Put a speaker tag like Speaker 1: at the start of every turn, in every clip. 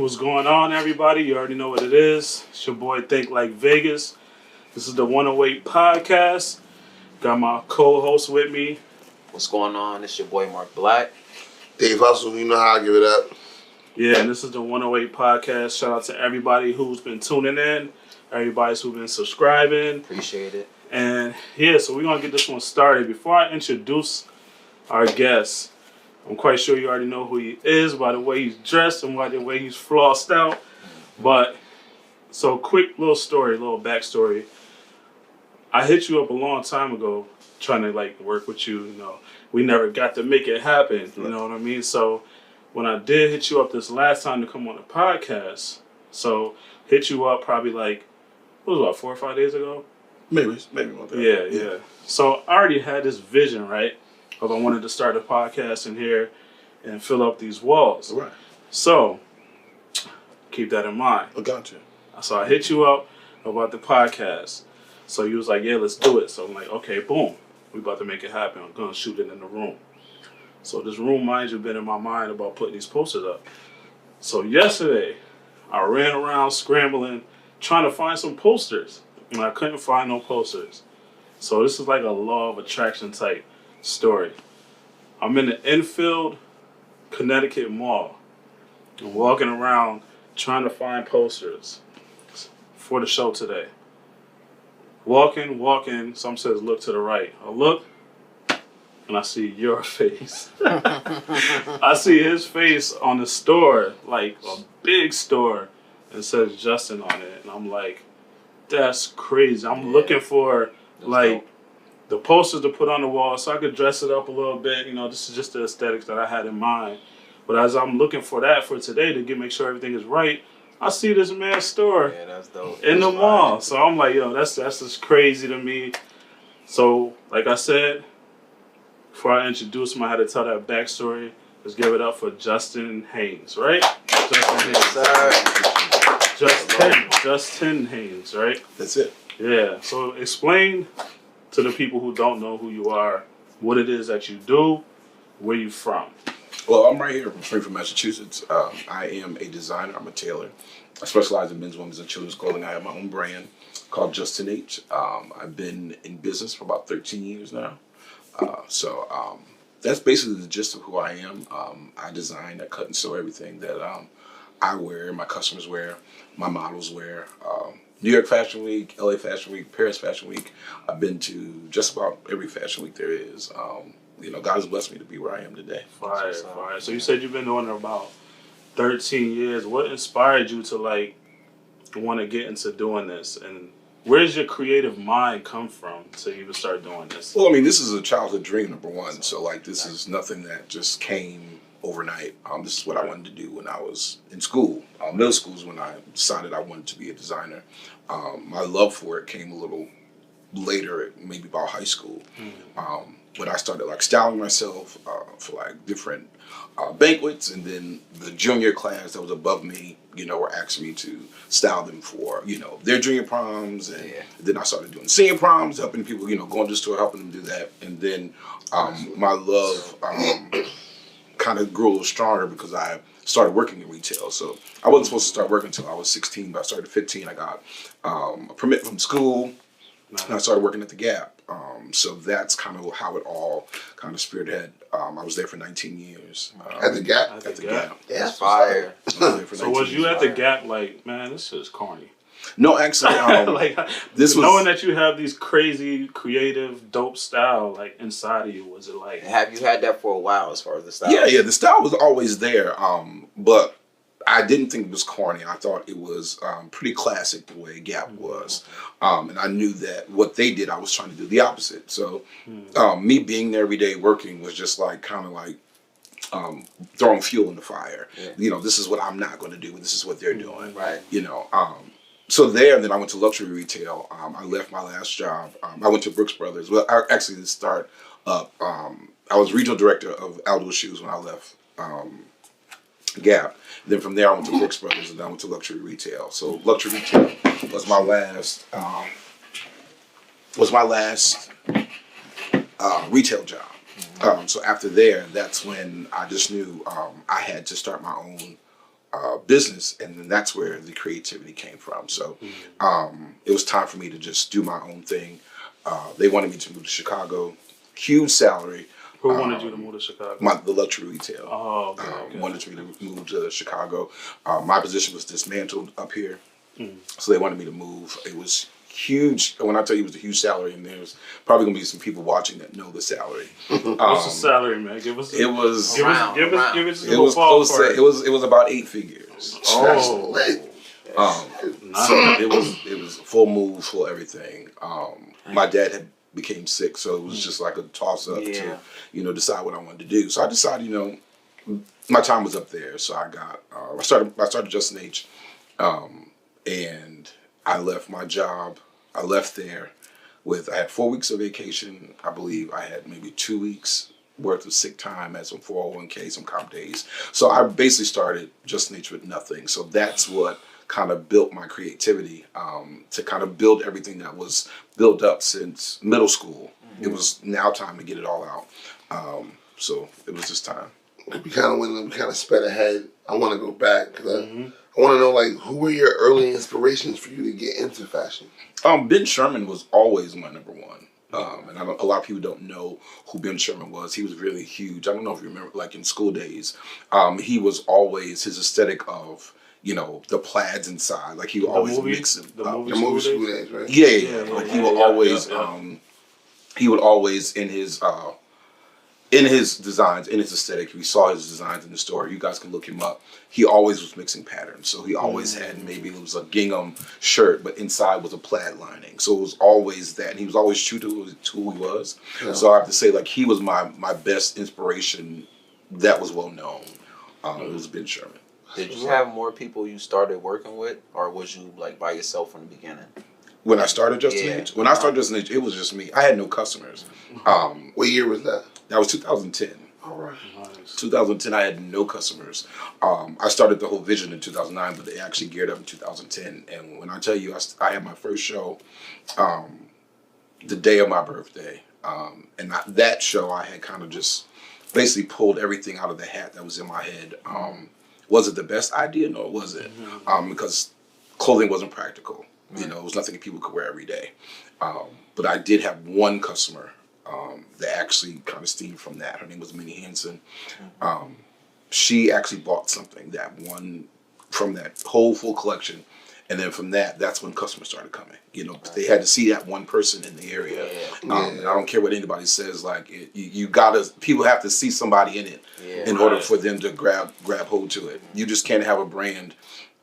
Speaker 1: what's going on, everybody? You already know what it is. It's your boy Think Like Vegas. This is the 108 podcast. Got my co-host with me.
Speaker 2: What's going on? It's your boy Mark Black.
Speaker 3: Dave Hustle, you know how I give it up.
Speaker 1: Yeah, and this is the 108 podcast. Shout out to everybody who's been tuning in, everybody who's been subscribing.
Speaker 2: Appreciate it.
Speaker 1: And yeah, so we're going to get this one started. Before I introduce our guest, I'm quite sure you already know who he is by the way he's dressed and by the way he's flossed out. But, so quick little story, little backstory. I hit you up a long time ago trying to like work with you, you know. We never got to make it happen, you know what I mean? So when I did hit you up this last time to come on the podcast, so hit you up probably like, what was it, about 4 or 5 days ago?
Speaker 3: Maybe one day.
Speaker 1: Yeah. So I already had this vision, right? Of I wanted to start a podcast in here and fill up these walls.
Speaker 3: Right.
Speaker 1: So keep that in mind.
Speaker 3: I got you.
Speaker 1: So I hit you up about the podcast. So you was like, yeah, let's do it. So I'm like, okay, boom. We about to make it happen. I'm going to shoot it in the room. So this room, mind you, been in my mind about putting these posters up. So yesterday, I ran around scrambling, trying to find some posters. And I couldn't find no posters. So this is like a law of attraction type story. I'm in the Enfield, Connecticut Mall. I'm walking around trying to find posters for the show today. Walking, some says look to the right. I look, and I see your face. I see his face on the store, like a big store, and it says Justin on it. And I'm like, that's crazy. I'm looking for, like, the posters to put on the wall so I could dress it up a little bit. You know, this is just the aesthetics that I had in mind. But as I'm looking for that for today to make sure everything is right, I see this man's store
Speaker 2: that's dope.
Speaker 1: in the mall. So I'm like, yo, that's just crazy to me. So, like I said, before I introduce him, I had to tell that backstory. Let's give it up for Justin Haynes, right? Justin Haynes. Justin Haynes, right?
Speaker 3: That's it.
Speaker 1: Yeah. So explain to the people who don't know who you are, what it is that you do, where you from.
Speaker 3: Well, I'm right here from Springfield, Massachusetts. I am a designer. I'm a tailor. I specialize in men's, women's, and children's clothing. I have my own brand called Jus10H. I've been in business for about 13 years now. So that's basically the gist of who I am. I design, I cut and sew everything that I wear, my customers wear, my models wear. New York Fashion Week, LA Fashion Week, Paris Fashion Week. I've been to just about every fashion week there is. You know, God has blessed me to be where I am today.
Speaker 1: Fire. So you said you've been doing it about 13 years. What inspired you to like want to get into doing this? And where's your creative mind come from to even start doing this?
Speaker 3: Well, I mean, this is a childhood dream, number one. So, like, this is nothing that just came overnight. This is what I wanted to do when I was in school. Middle school is when I decided I wanted to be a designer. My love for it came a little later, maybe about high school. When I started like styling myself for like different banquets, and then the junior class that was above me, you know, were asking me to style them for, you know, their junior proms, and then I started doing senior proms, helping people, you know, going to the store, helping them do that, and then my love kind of grew a little stronger because I started working in retail. So I wasn't supposed to start working until I was 16, but I started at 15. I got a permit from school, and I started working at the Gap. So that's kind of how it all kind of spearheaded. I was there for 19 years.
Speaker 4: At the Gap?
Speaker 3: At the Gap.
Speaker 2: Yeah, that's fire.
Speaker 1: So was you at the Gap like, man, this is corny?
Speaker 3: No, actually,
Speaker 1: like
Speaker 3: this was
Speaker 1: knowing that you have these crazy, creative, dope style like inside of you. Was it like?
Speaker 2: Have you had that for a while as far as the style?
Speaker 3: Yeah. The style was always there, but I didn't think it was corny. I thought it was pretty classic the way Gap was. And I knew that what they did, I was trying to do the opposite. So me being there every day working was just like kind of like throwing fuel in the fire. Yeah. You know, this is what I'm not going to do, and this is what they're doing.
Speaker 2: Right.
Speaker 3: You know, so there, and then I went to luxury retail. I left my last job. I went to Brooks Brothers. Well, actually, to start up, I was regional director of Aldo Shoes when I left Gap. Then from there, I went to Brooks Brothers, and then I went to luxury retail. So luxury retail was my last retail job. So after there, that's when I just knew I had to start my own business, and then that's where the creativity came from. So it was time for me to just do my own thing. They wanted me to move to Chicago, huge salary.
Speaker 1: Who wanted you to move to Chicago?
Speaker 3: The luxury retail.
Speaker 1: Oh, okay.
Speaker 3: Wanted me to move to Chicago. My position was dismantled up here, so they wanted me to move. It was huge. When I tell you it was a huge salary, and there's probably gonna be some people watching that know the salary.
Speaker 1: What's the salary, man? Give us.
Speaker 3: It was.
Speaker 1: Give us.
Speaker 3: It was close. It was about 8 figures.
Speaker 1: Oh.
Speaker 3: So it was full move, full everything. My dad had became sick, so it was just like a toss up to decide what I wanted to do. So I decided, my time was up there. So I got I started Jus10H, and I left my job. I left there I had 4 weeks of vacation. I believe I had maybe 2 weeks worth of sick time, had some 401k, some comp days. So I basically started Jus10H with nothing. So that's what kind of built my creativity, to kind of build everything that was built up since middle school. It was now time to get it all out. So it was just time.
Speaker 4: We kind of sped ahead. I want to go back because I want to know, like, who were your early inspirations for you to get into fashion?
Speaker 3: Ben Sherman was always my number one. And a lot of people don't know who Ben Sherman was. He was really huge. I don't know if you remember, like in school days, he was always his aesthetic of, the plaids inside. Like he would always mix them.
Speaker 4: The movie School Days, right?
Speaker 3: Yeah. Like he would always, he would always in his designs, in his aesthetic, we saw his designs in the store. You guys can look him up. He always was mixing patterns. So he always had, maybe it was a gingham shirt, but inside was a plaid lining. So it was always that. And he was always true to who he was. Yeah. So I have to say, like, he was my best inspiration that was well known. It was Ben Sherman.
Speaker 2: Did you have more people you started working with, or was you like by yourself from the beginning?
Speaker 3: When I started Jus10H? When I started Jus10H, it was just me. I had no customers.
Speaker 4: What year was that?
Speaker 3: That was 2010.
Speaker 4: All right.
Speaker 3: Nice. 2010, I had no customers. I started the whole vision in 2009, but they actually geared up in 2010. And when I tell you, I had my first show the day of my birthday. And that show, I had kind of just basically pulled everything out of the hat that was in my head. Was it the best idea? No, it wasn't. Because clothing wasn't practical. It was nothing people could wear every day. But I did have one customer that actually kind of steamed from that. Her name was Minnie Hansen. She actually bought something from that whole full collection. And then from that's when customers started coming. They had to see that one person in the area. And I don't care what anybody says. Like people have to see somebody in it in order for them to grab hold to it. You just can't have a brand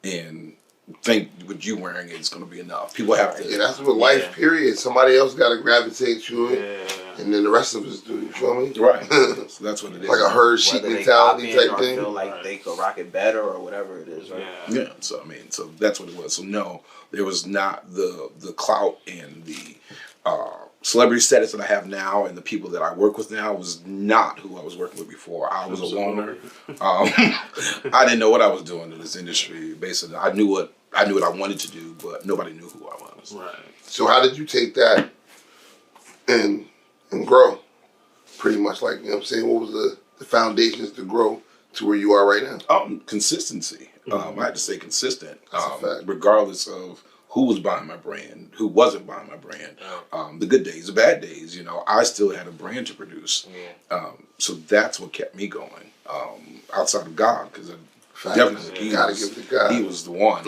Speaker 3: and think with you wearing it, it's going to be enough. People have to.
Speaker 4: Yeah, that's what life. Period. Somebody else got to gravitate to it, and then the rest of us do. You feel me?
Speaker 3: Right. So that's what it is.
Speaker 4: Like a herd sheep mentality type thing.
Speaker 2: Feel like they could rock it better or whatever it is, right?
Speaker 3: Yeah. So so that's what it was. So no, there was not the clout and the celebrity status that I have now, and the people that I work with now was not who I was working with before. I was a loner. I didn't know what I was doing in this industry. Basically, I knew what I wanted to do, but nobody knew who I was.
Speaker 1: Right.
Speaker 4: So how did you take that and grow? Pretty much, like, what was the foundations to grow to where you are right now?
Speaker 3: Consistency. I had to stay consistent,
Speaker 4: That's a fact.
Speaker 3: regardless of who was buying my brand, who wasn't buying my brand, the good days, the bad days. I still had a brand to produce. So that's what kept me going. Outside of God, because definitely he was the one.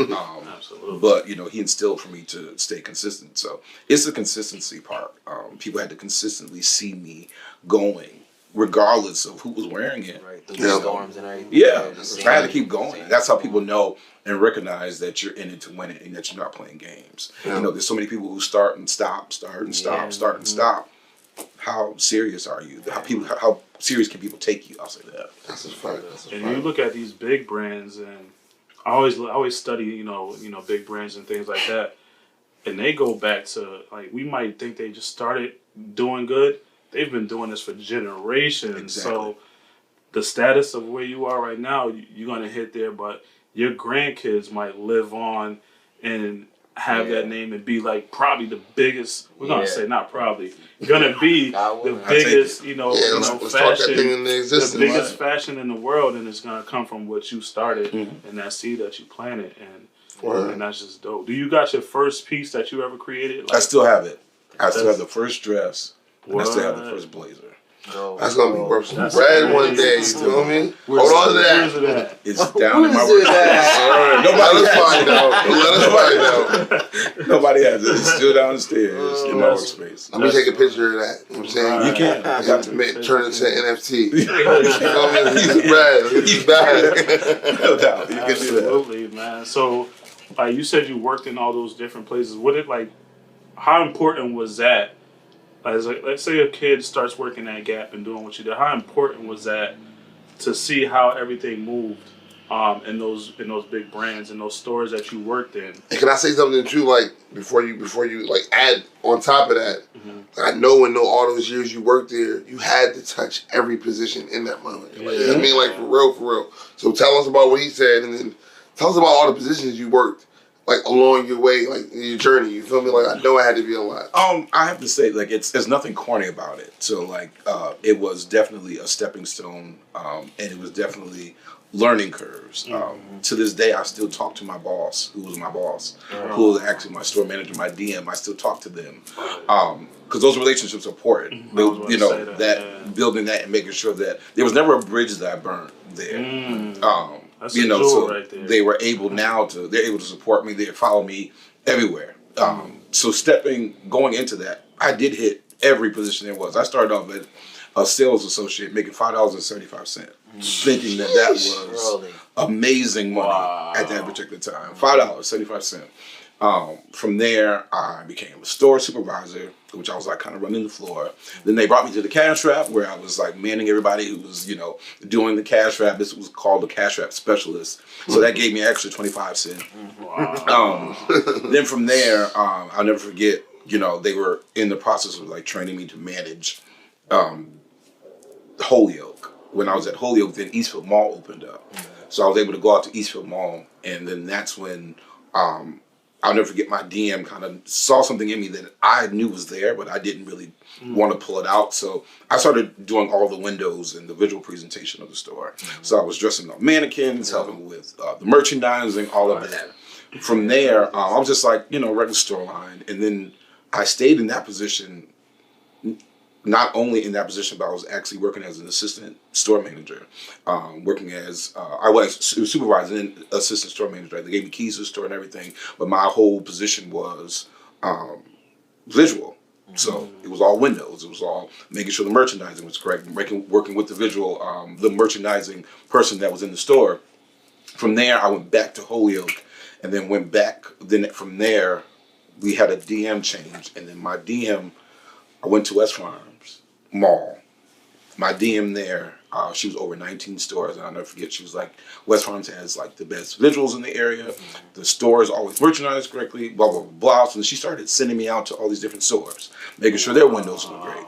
Speaker 1: Absolutely.
Speaker 3: But he instilled for me to stay consistent. So it's the consistency part. People had to consistently see me going, regardless of who was wearing it.
Speaker 2: Right. The storms and everything.
Speaker 3: Yeah, I had to keep going. That's how people know and recognize that you're in it to win it and that you're not playing games. There's so many people who start and stop, start and stop, start and stop. How serious are you? How serious can people take you? I'll say that.
Speaker 4: That's a fact.
Speaker 1: And you look at these big brands, and I always study, big brands and things like that, and they go back to, like, we might think they just started doing good. They've been doing this for generations.
Speaker 3: Exactly.
Speaker 1: So the status of where you are right now, you're gonna hit there, but your grandkids might live on and have that name and be like probably the biggest. We're gonna
Speaker 2: Yeah.
Speaker 1: say not probably. Gonna be the biggest,
Speaker 4: let's talk that
Speaker 1: fashion,
Speaker 4: thing into existence.
Speaker 1: the biggest fashion in the world, and it's gonna come from what you started and that seed that you planted, and that's just dope. Do you got your first piece that you ever created?
Speaker 3: I still have it. I still have the first dress. And I still have the
Speaker 1: What?
Speaker 3: first blazer.
Speaker 4: That's gonna be worth some
Speaker 1: That's
Speaker 4: bread one
Speaker 1: crazy.
Speaker 4: day. You feel me?
Speaker 1: Where's
Speaker 4: Hold on to
Speaker 1: Where's
Speaker 4: that.
Speaker 1: it at?
Speaker 3: It's down in my
Speaker 2: Who is
Speaker 3: work.
Speaker 2: that?
Speaker 3: Nobody
Speaker 4: Let us
Speaker 3: has
Speaker 4: find
Speaker 3: it.
Speaker 4: out. Let us find out.
Speaker 3: Nobody has it. It's still downstairs in my workspace.
Speaker 4: Let me take a picture of that. You know what I'm saying?
Speaker 3: You can. You got to.
Speaker 4: Turn it into NFT. You feel me? It's bread. It's bad.
Speaker 3: No doubt. You can do that.
Speaker 1: Absolutely, man. So, you said you worked in all those different places. What it like? How important was that? As let's say a kid starts working at Gap and doing what you did. How important was that to see how everything moved in those big brands and those stores that you worked in?
Speaker 4: And can I say something too? Like before you like add on top of that, I know in all those years you worked there, you had to touch every position in that moment. Like, I mean, like for real. So tell us about what he said, and then tell us about all the positions you worked like along your way, like in your journey. You feel me? Like I know it had to be a lot.
Speaker 3: I have to say, like there's nothing corny about it. So like, it was definitely a stepping stone, and it was definitely learning curves. To this day, I still talk to my boss, who was my boss, who was actually my store manager, my DM. I still talk to them, because those relationships are important. Building that and making sure that there was never a bridge that I burned there.
Speaker 1: That's
Speaker 3: so
Speaker 1: right there.
Speaker 3: they were able they're able to support me. They follow me everywhere. So going into that, I did hit every position there was. I started off at a sales associate making $5.75, thinking that was amazing money at that particular time. $5.75. From there, I became a store supervisor, which I was like kind of running the floor. Then they brought me to the cash wrap, where I was like manning everybody who was, doing the cash wrap. This was called the cash wrap specialist. So that gave me an extra 25 cents. Then from there, I'll never forget, they were in the process of like training me to manage Holyoke. When I was at Holyoke, then Eastfield Mall opened up. So I was able to go out to Eastfield Mall, and then that's when I'll never forget my DM kind of saw something in me that I knew was there, but I didn't really want to pull it out. So I started doing all the windows and the visual presentation of the store. So I was dressing up mannequins, helping with the merchandising, all of that. From there, I was just like, regular store line. And then I stayed in that position, not only in that position, but I was actually working as an assistant store manager, working as, I was supervising and assistant store manager. They gave me keys to the store and everything, but my whole position was visual. So it was all windows. It was all making sure the merchandising was correct, working with the visual, the merchandising person that was in the store. From there, I went back to Holyoke, and then went back. Then from there, we had a DM change, and then my DM, I went to West Farms Mall. My DM there, she was over 19 stores, and I'll never forget, she was like, West Farms has like the best visuals in the area. The store is always merchandised correctly, blah, blah, blah, blah. So she started sending me out to all these different stores, making sure their windows were great.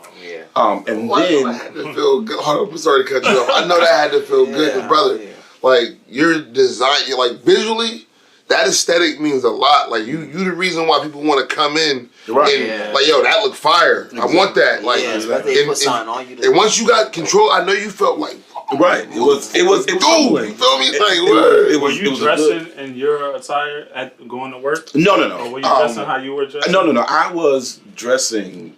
Speaker 3: And then
Speaker 4: I had to feel good. Hold on, I'm sorry to cut you off. I know that had to feel good, 'cause, brother. Like your design, like visually, that aesthetic means a lot. Like you the reason why people want to come in.
Speaker 3: Right.
Speaker 4: And like, yo, that look fire. Exactly. I want that. Like, and once you got control, I know you felt like,
Speaker 3: right. It was
Speaker 4: dude, you feel me?
Speaker 1: Were you dressing in your attire at going to work?
Speaker 3: No.
Speaker 1: Or were you dressing how you were dressing?
Speaker 3: No. I was dressing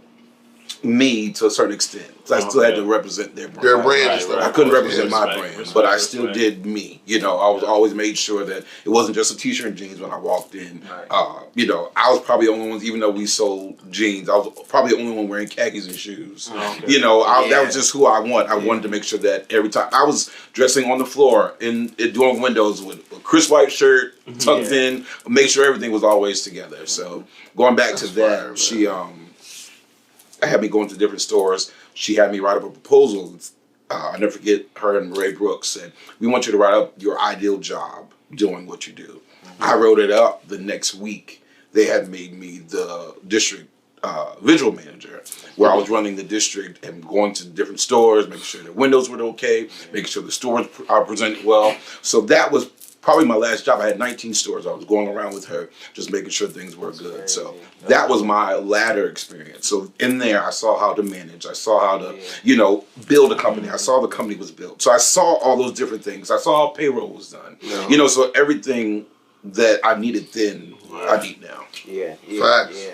Speaker 3: me to a certain extent. So I still had to represent their brand.
Speaker 4: Their brand and stuff.
Speaker 3: I couldn't represent my brand, but I still did me. I was always made sure that it wasn't just a t-shirt and jeans when I walked in. I was probably the only one, even though we sold jeans, I was probably the only one wearing khakis and shoes. That was just who I want. I wanted to make sure that every time I was dressing on the floor and doing windows with a crisp white shirt tucked in, make sure everything was always together. So going back to that, she I had me going to different stores. She had me write up a proposal. I'll never forget, her and Ray Brooks said, we want you to write up your ideal job doing what you do. I wrote it up. The next week, they had made me the district visual manager, where I was running the district and going to different stores, making sure the windows were okay, making sure the stores are presented well. So that was probably my last job. I had 19 stores. I was going around with her, just making sure things were good. So that was my ladder experience. So in there, I saw how to manage. I saw how to, build a company. I saw the company was built. So I saw all those different things. I saw how payroll was done. So everything that I needed then, I need now.
Speaker 2: Yeah.
Speaker 4: Facts.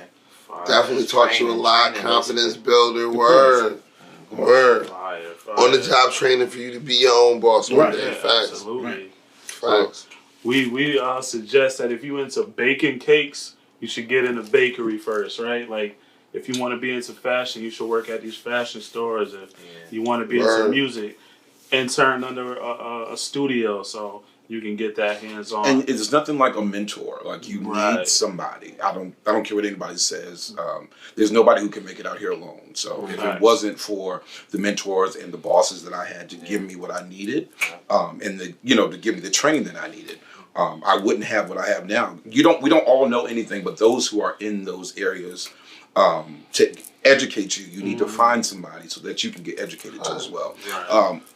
Speaker 4: Definitely taught you a lot. Confidence builder. Word. On the job training for you to be your own boss one day. Facts.
Speaker 1: Absolutely.
Speaker 4: Facts.
Speaker 1: We suggest that if you into baking cakes, you should get in a bakery first, right? Like, if you want to be into fashion, you should work at these fashion stores. If you want to be into music, intern under a studio, so you can get that hands on.
Speaker 3: And it's nothing like a mentor. Like, you need somebody. I don't care what anybody says. There's nobody who can make it out here alone. So if it wasn't for the mentors and the bosses that I had to give me what I needed, and to give me the training that I needed, I wouldn't have what I have now. We don't all know anything, but those who are in those areas, to educate you need to find somebody so that you can get educated too as well.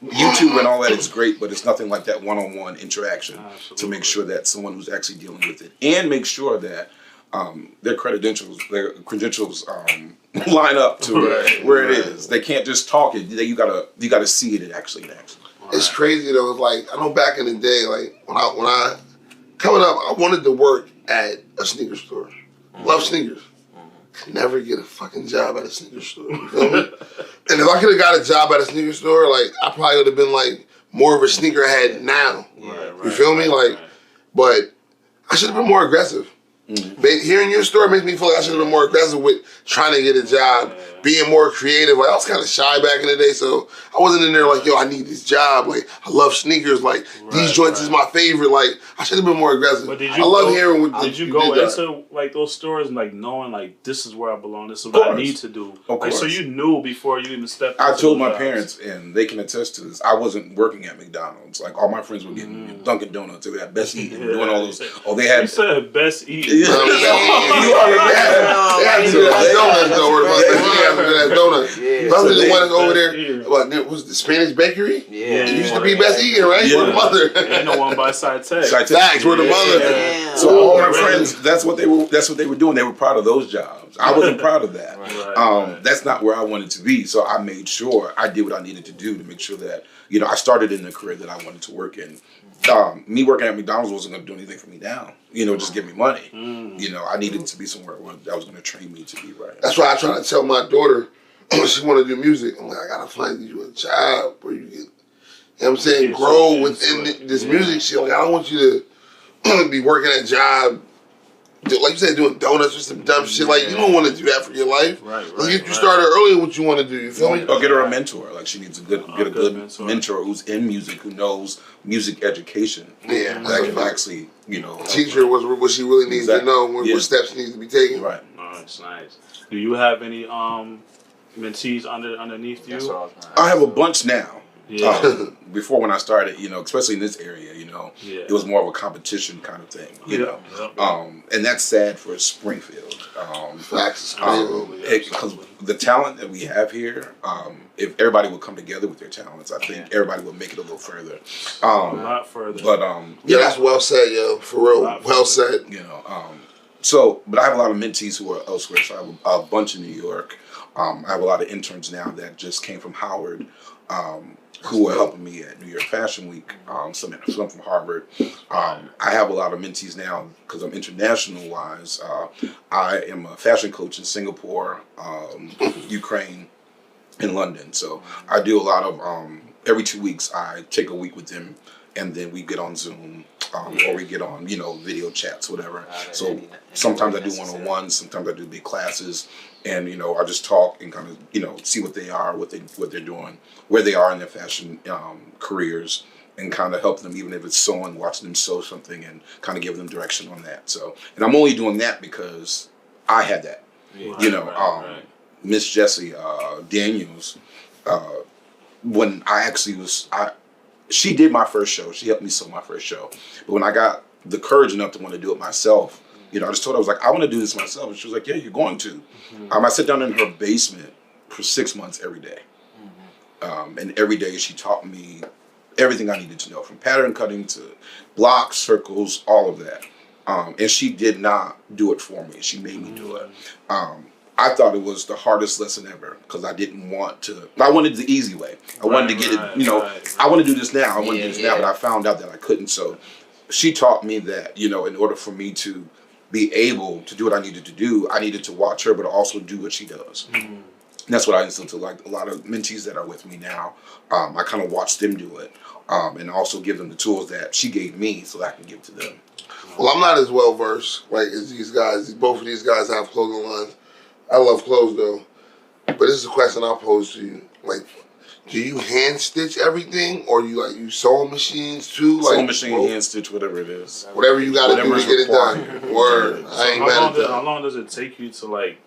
Speaker 3: YouTube and all that is great, but it's nothing like that one-on-one interaction to make sure that someone who's actually dealing with it, and make sure that their credentials line up to where it is. They can't just talk it. You gotta see it actually in action.
Speaker 4: It's crazy though. It's like, I know back in the day, like when I coming up, I wanted to work at a sneaker store. Love sneakers. Could never get a fucking job at a sneaker store. You feel me? And if I could have got a job at a sneaker store, like, I probably would have been like more of a sneakerhead now. You feel me? But I should have been more aggressive. Hearing your story makes me feel like I should have been more aggressive with trying to get a job, being more creative. Like, I was kind of shy back in the day, so I wasn't in there like, yo, I need this job. Like, I love sneakers. Like, these joints is my favorite. Like, I should have been more aggressive. But I love hearing what
Speaker 1: did you go into like those stores and like knowing like this is where I belong, this is what I need to do. Like, so you knew before you even stepped.
Speaker 3: I told my parents, and they can attest to this. I wasn't working at McDonald's. Like, all my friends were getting Dunkin' Donuts. They had Best Eating, doing all those. Oh, they had.
Speaker 1: You said Best Eating.
Speaker 4: They had to do that donuts though. That donuts. Brother the one over there. What was the Spanish bakery?
Speaker 1: Yeah.
Speaker 4: It used to be Best Eating, right? Where the mother.
Speaker 1: Ain't no one by Side Tech.
Speaker 4: Facts. Where the mother.
Speaker 3: So all my friends, that's what they were doing. They were proud of those jobs. I wasn't proud of that. That's not where I wanted to be. So I made sure I did what I needed to do to make sure that I started in the career that I wanted to work in. Me working at McDonald's wasn't going to do anything for me now. Just give me money. I needed to be somewhere where that was going to train me to be right.
Speaker 4: That's why I try to tell my daughter she want to do music. I'm like, I gotta find you a job where you can, what I'm saying, grow within this music shit. Like, I don't want you to be working a job, like you said, doing donuts or some dumb shit. Like, you don't want to do that for your life. Like, if you started early, what you want to do, you feel me?
Speaker 3: Or get her a mentor. Like, she needs a good mentor who's in music, who knows music education.
Speaker 4: Yeah,
Speaker 3: that can actually,
Speaker 4: teach her what she really needs to know, what steps needs to be taken.
Speaker 3: Right.
Speaker 1: Nice. Do you have any mentees underneath you?
Speaker 3: I have a bunch now. Before, when I started, especially in this area, it was more of a competition kind of thing, and that's sad for Springfield.
Speaker 4: Facts.
Speaker 3: Because the talent that we have here, if everybody would come together with their talents, I think everybody would make it a little further.
Speaker 1: A lot further.
Speaker 3: But
Speaker 4: that's well said, yo. For real, well said.
Speaker 3: But I have a lot of mentees who are elsewhere. So I have a bunch in New York. I have a lot of interns now that just came from Howard, who are helping me at New York Fashion Week. Some from Harvard. I have a lot of mentees now because I'm international-wise. I am a fashion coach in Singapore, Ukraine, and London. So I do a lot of, every 2 weeks I take a week with them, and then we get on Zoom, or we get on, video chats, whatever. So sometimes I do one-on-ones, sometimes I do big classes, and I just talk and kind of see what they are, what they're doing, where they are in their fashion careers, and kind of help them, even if it's sewing, watching them sew something, and kind of give them direction on that. So, and I'm only doing that because I had that. Miss Jessie Daniels, when I actually she did my first show. She helped me sew my first show. But when I got the courage enough to want to do it myself, I just told her, I was like, I want to do this myself. And she was like, yeah, you're going to. I sat down in her basement for 6 months every day. And every day she taught me everything I needed to know, from pattern cutting to blocks, circles, all of that. And she did not do it for me. She made me do it. I thought it was the hardest lesson ever because I didn't want to. I wanted the easy way. I wanted to get it. I want to do this now. I want to do this now, but I found out that I couldn't. So she taught me that in order for me to be able to do what I needed to do, I needed to watch her, but also do what she does. And that's what I instill to like a lot of mentees that are with me now. I kind of watch them do it, and also give them the tools that she gave me so that I can give to them.
Speaker 4: Well, I'm not as well versed like as these guys. Both of these guys have clothing lines. I love clothes though, but this is a question I'll pose to you. Like, do you hand stitch everything, or you sewing machines too? Like,
Speaker 3: Sewing machine, hand stitch, whatever it is.
Speaker 4: Whatever you got to do to get it done. Word.
Speaker 1: So
Speaker 4: I ain't mad at that.
Speaker 1: how long does it take you to like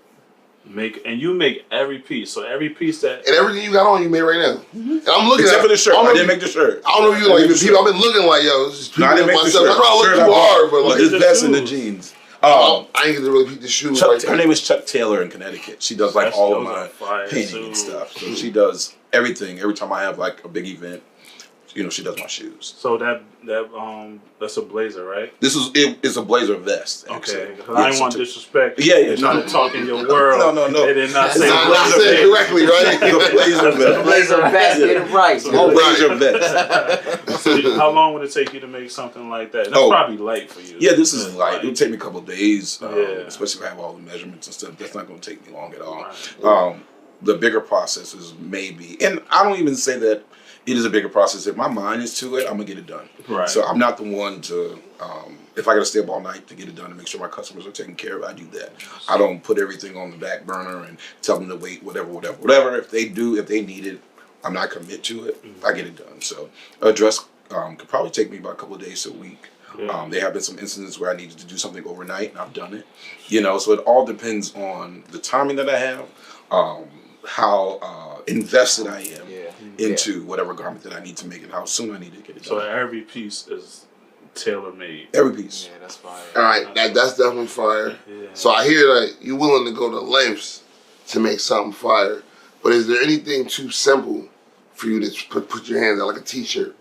Speaker 1: make? And you make every piece. So every piece that
Speaker 4: And everything you got on, you made right now. And I'm looking
Speaker 3: Except
Speaker 4: at
Speaker 3: for the shirt.
Speaker 4: I
Speaker 3: I didn't make the shirt.
Speaker 4: I don't know if you like the people. I've been looking like this is people
Speaker 3: No, I didn't make the
Speaker 4: myself.
Speaker 3: shirt.
Speaker 4: That's why I look
Speaker 3: Shirt
Speaker 4: too hard, but
Speaker 3: with
Speaker 4: like
Speaker 3: the vest and the jeans.
Speaker 4: I ain't get to really peep the shoes.
Speaker 3: Chuck,
Speaker 4: like
Speaker 3: her name is Chuck Tailor in Connecticut. She does like all of my
Speaker 1: fire
Speaker 3: painting and
Speaker 1: too.
Speaker 3: stuff. So she does everything. Every time I have like a big event, she does my shoes.
Speaker 1: So that's a blazer, right?
Speaker 3: It's a blazer vest. Actually.
Speaker 1: Okay, because I didn't want to disrespect.
Speaker 3: Yeah,
Speaker 1: trying to talk in your world.
Speaker 3: No.
Speaker 1: They did not
Speaker 4: It's
Speaker 1: say
Speaker 4: not
Speaker 1: blazer.
Speaker 4: said correctly, right?
Speaker 3: The blazer vest.
Speaker 5: Blazer vest, get it right.
Speaker 3: Blazer vest.
Speaker 1: So how long would it take you to make something like that? That's probably light for you.
Speaker 3: Yeah, this is light. It'll take me a couple of days,
Speaker 1: Yeah.
Speaker 3: especially if I have all the measurements and stuff. That's not going to take me long at all.
Speaker 1: Right.
Speaker 3: The bigger processes maybe, and I don't even say that it is a bigger process. If my mind is to it, I'm gonna get it done.
Speaker 1: Right.
Speaker 3: So I'm not the one to. If I gotta stay up all night to get it done and make sure my customers are taken care of, I do that. I don't put everything on the back burner and tell them to wait, whatever. If they need it, I'm not commit to it. I get it done. So a dress could probably take me about a couple of days to a week.
Speaker 1: Yeah.
Speaker 3: There have been some instances where I needed to do something overnight, and I've done it. So it all depends on the timing that I have, how invested I am into whatever garment that I need to make, and how soon I need to get it done.
Speaker 1: So every piece is tailor made.
Speaker 3: Every piece.
Speaker 5: Yeah, that's fire.
Speaker 4: All right, that's definitely fire.
Speaker 1: Yeah.
Speaker 4: So I hear that you're willing to go to lengths to make something fire, but is there anything too simple for you to put your hands on, like a t-shirt?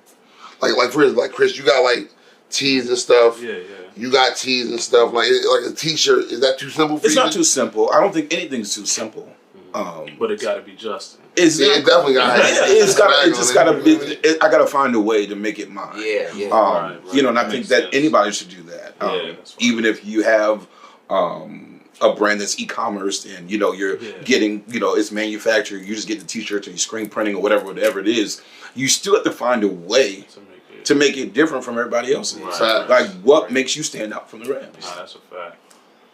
Speaker 4: Like for instance, like Chris, you got like tees and stuff.
Speaker 1: Yeah.
Speaker 4: You got tees and stuff. Like a t-shirt, is that too simple for you?
Speaker 3: It's not too simple. I don't think anything's too simple.
Speaker 1: But it got to be Justin.
Speaker 4: Yeah, it definitely got.
Speaker 3: I gotta find a way to make it mine.
Speaker 5: Yeah.
Speaker 1: Right.
Speaker 3: And I think that anybody should do that.
Speaker 1: That's fine.
Speaker 3: Even if you have a brand that's e-commerce and you're getting it's manufactured, you just get the t-shirts or you screen printing or whatever it is, you still have to find a way to make it different from everybody else's.
Speaker 1: Right.
Speaker 3: Like what makes you stand out from the rest?
Speaker 1: Nah, that's a fact.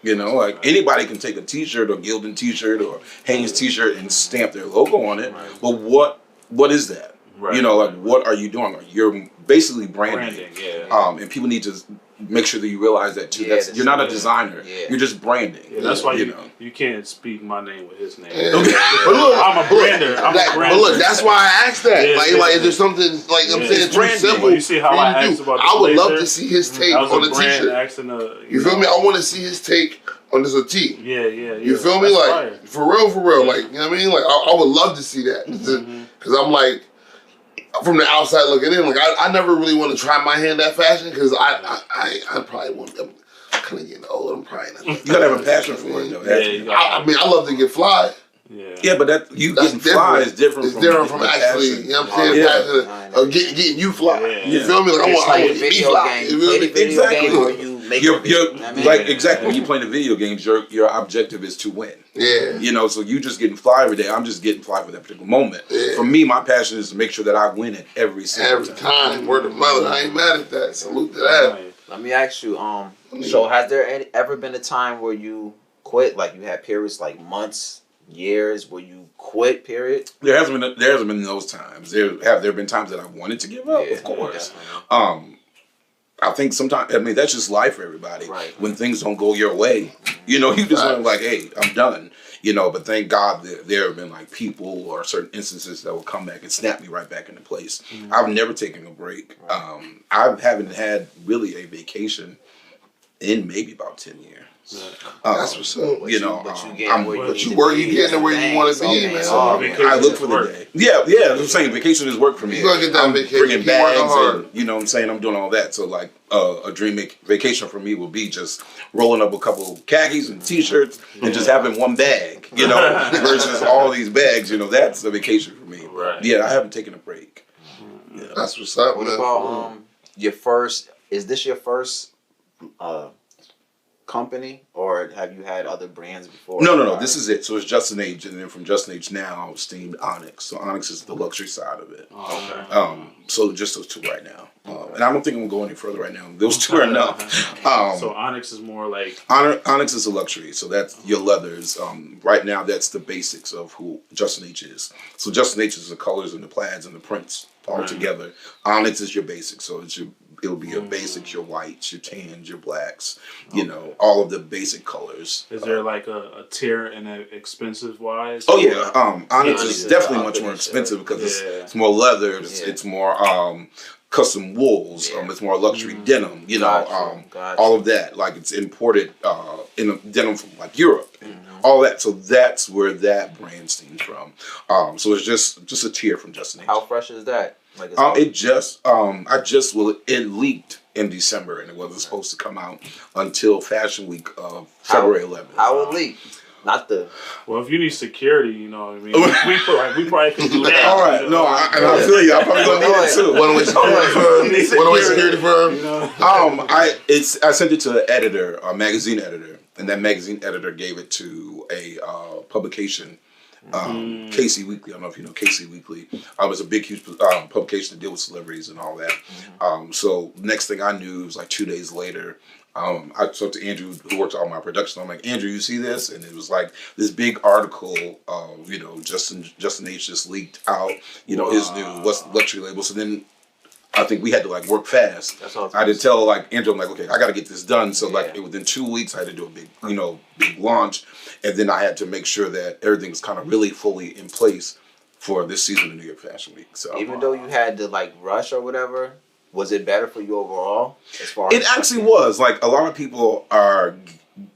Speaker 3: Like anybody can take a t-shirt or Gildan t-shirt or Haynes t-shirt and stamp their logo on it.
Speaker 1: Right.
Speaker 3: But what is that?
Speaker 1: Right.
Speaker 3: What are you doing? You're basically branding.
Speaker 1: Yeah.
Speaker 3: And people need to make sure that you realize that too. You're not a designer.
Speaker 5: Yeah.
Speaker 3: You're just branding.
Speaker 1: Yeah, that's why you can't speak my name with his name.
Speaker 4: Yeah.
Speaker 3: Okay.
Speaker 4: But look,
Speaker 1: I'm a brander.
Speaker 4: but look, that's why I asked that.
Speaker 1: Yeah,
Speaker 4: like,
Speaker 1: yeah.
Speaker 4: is there something like I'm
Speaker 1: Yeah.
Speaker 4: saying
Speaker 1: It's
Speaker 4: too
Speaker 3: branding.
Speaker 4: simple?
Speaker 1: Well, you see how
Speaker 4: for
Speaker 1: I
Speaker 4: you to
Speaker 1: asked
Speaker 4: do?
Speaker 1: about the
Speaker 4: I would love
Speaker 1: blazer?
Speaker 4: to see his take
Speaker 1: That was
Speaker 4: on
Speaker 1: a
Speaker 4: the
Speaker 1: brand
Speaker 4: t-shirt.
Speaker 1: asking
Speaker 4: You feel me? I want to see his take on this tee.
Speaker 1: Yeah.
Speaker 4: You feel me?
Speaker 1: That's
Speaker 4: Like
Speaker 1: fire.
Speaker 4: for real. Like you know what I mean? Like I would love to see that because I'm like from the outside looking in. Like I never really want to try my hand that fashion because I probably won't. I'm kind of getting old. I'm probably not.
Speaker 3: You gotta have a passion for it though.
Speaker 1: Yeah,
Speaker 4: I mean, I love to get fly.
Speaker 3: Yeah, but
Speaker 4: That's
Speaker 3: getting fly is different.
Speaker 4: It's different from actually,
Speaker 3: passion.
Speaker 4: you know what I'm saying? Passion of getting you fly.
Speaker 1: Yeah.
Speaker 4: You feel me? Like I want
Speaker 5: Like
Speaker 4: to
Speaker 5: a
Speaker 4: be
Speaker 5: video
Speaker 4: fly.
Speaker 5: game.
Speaker 4: You
Speaker 5: Play
Speaker 4: feel
Speaker 5: the
Speaker 4: me?
Speaker 5: video
Speaker 3: Exactly.
Speaker 5: game where you make
Speaker 3: You're
Speaker 5: I mean,
Speaker 3: like exactly when you play the video games, your objective is to win.
Speaker 4: Yeah.
Speaker 3: So you just getting fly every day. I'm just getting fly for that particular moment.
Speaker 4: Yeah.
Speaker 3: For me, my passion is to make sure that I win it every single
Speaker 4: Every time. Word of mother. I ain't mad at that. Salute to that.
Speaker 5: Let me ask you, so has there ever been a time where you quit? Like you had periods like months, years where you quit, period?
Speaker 3: There hasn't been those times. There been times that I wanted to give up,
Speaker 5: Yeah,
Speaker 3: of course.
Speaker 5: definitely.
Speaker 3: I think sometimes that's just life for everybody.
Speaker 5: Right.
Speaker 3: When things don't go your way, you just want to like, hey, I'm done. But thank God there have been like people or certain instances that will come back and snap me right back into place. I've never taken a break. I haven't had really a vacation in maybe about 10 years.
Speaker 4: That's what's up.
Speaker 3: You know,
Speaker 5: but you
Speaker 3: I'm-
Speaker 5: getting where
Speaker 4: But
Speaker 5: you
Speaker 4: you
Speaker 5: need
Speaker 4: work,
Speaker 5: to
Speaker 4: you
Speaker 5: be.
Speaker 4: getting to where you want to be,
Speaker 5: Okay,
Speaker 4: man.
Speaker 5: so,
Speaker 1: vacation
Speaker 3: I look
Speaker 1: is
Speaker 3: for the
Speaker 1: work.
Speaker 3: day. Yeah, I'm saying vacation is work for me.
Speaker 4: You gonna get that
Speaker 3: I'm
Speaker 4: vacation.
Speaker 3: bringing
Speaker 4: Keep working
Speaker 3: bags
Speaker 4: hard.
Speaker 3: and, you know what I'm saying, I'm doing all that. So like a dream vacation for me will be just rolling up a couple khakis and t-shirts and just having one bag, you know, versus all these bags, you know, that's a vacation for me.
Speaker 1: Right.
Speaker 3: Yeah, I haven't taken a break. Yeah.
Speaker 4: That's what's up,
Speaker 5: What
Speaker 4: man.
Speaker 5: about your first? Is this your first company, or have you had other brands before?
Speaker 3: No. This is it. So it's Jus10H, and then from Jus10H now, I've steamed Onyx. So Onyx is the luxury side of it.
Speaker 1: Okay.
Speaker 3: So just those two right now. And I don't think I'm gonna go any further right now. Those two are enough.
Speaker 1: So Onyx is more like
Speaker 3: Onyx is a luxury, so that's your leathers. Right now, that's the basics of who Jus10H is. So Jus10H is the colors and the plaids and the prints all together. Onyx is your basics, so it'll be your basics, your whites, your tans, your blacks, you know, all of the basic colors.
Speaker 1: Is there like a tier in expensive wise?
Speaker 3: Oh yeah, Onyx
Speaker 1: Yeah,
Speaker 3: is
Speaker 1: yeah.
Speaker 3: definitely much more expensive because it's more leather, it's more custom wools, it's more luxury denim, you know,
Speaker 5: Gotcha.
Speaker 3: all of that. Like it's imported in a denim from like Europe, all that. So that's where that brand stems from. So it's just a tier from Jus10H.
Speaker 5: How fresh is that? Like
Speaker 3: It leaked in December and it wasn't supposed to come out until Fashion Week of February 11th.
Speaker 5: How it leaked? Not the.
Speaker 1: Well, if you need security, you know what I mean? we probably could do that.
Speaker 3: All right,
Speaker 1: you
Speaker 3: no,
Speaker 1: know?
Speaker 3: and I feel you. I'm probably gonna need it too.
Speaker 4: One way security firm. One way security firm.
Speaker 1: You know?
Speaker 3: I sent it to an editor, a magazine editor, and that magazine editor gave it to a publication, Casey Weekly. I don't know if you know Casey Weekly. It was a big, huge publication to deal with celebrities and all that. So next thing I knew, it was like 2 days later. I talked to Andrew, who works on my production. I'm like, Andrew, you see this? And it was like this big article of, you know, Jus10H just leaked out, you know, his new luxury label. So then I think we had to like work fast.
Speaker 5: That's all
Speaker 3: I had to tell like Andrew, I'm like, okay, I got to get this done. So like within 2 weeks, I had to do a big launch, and then I had to make sure that everything was kind of really fully in place for this season of New York Fashion Week. So
Speaker 5: Even though you had to like rush or whatever, was it better for you overall? As far
Speaker 3: it actually was. Like a lot of people are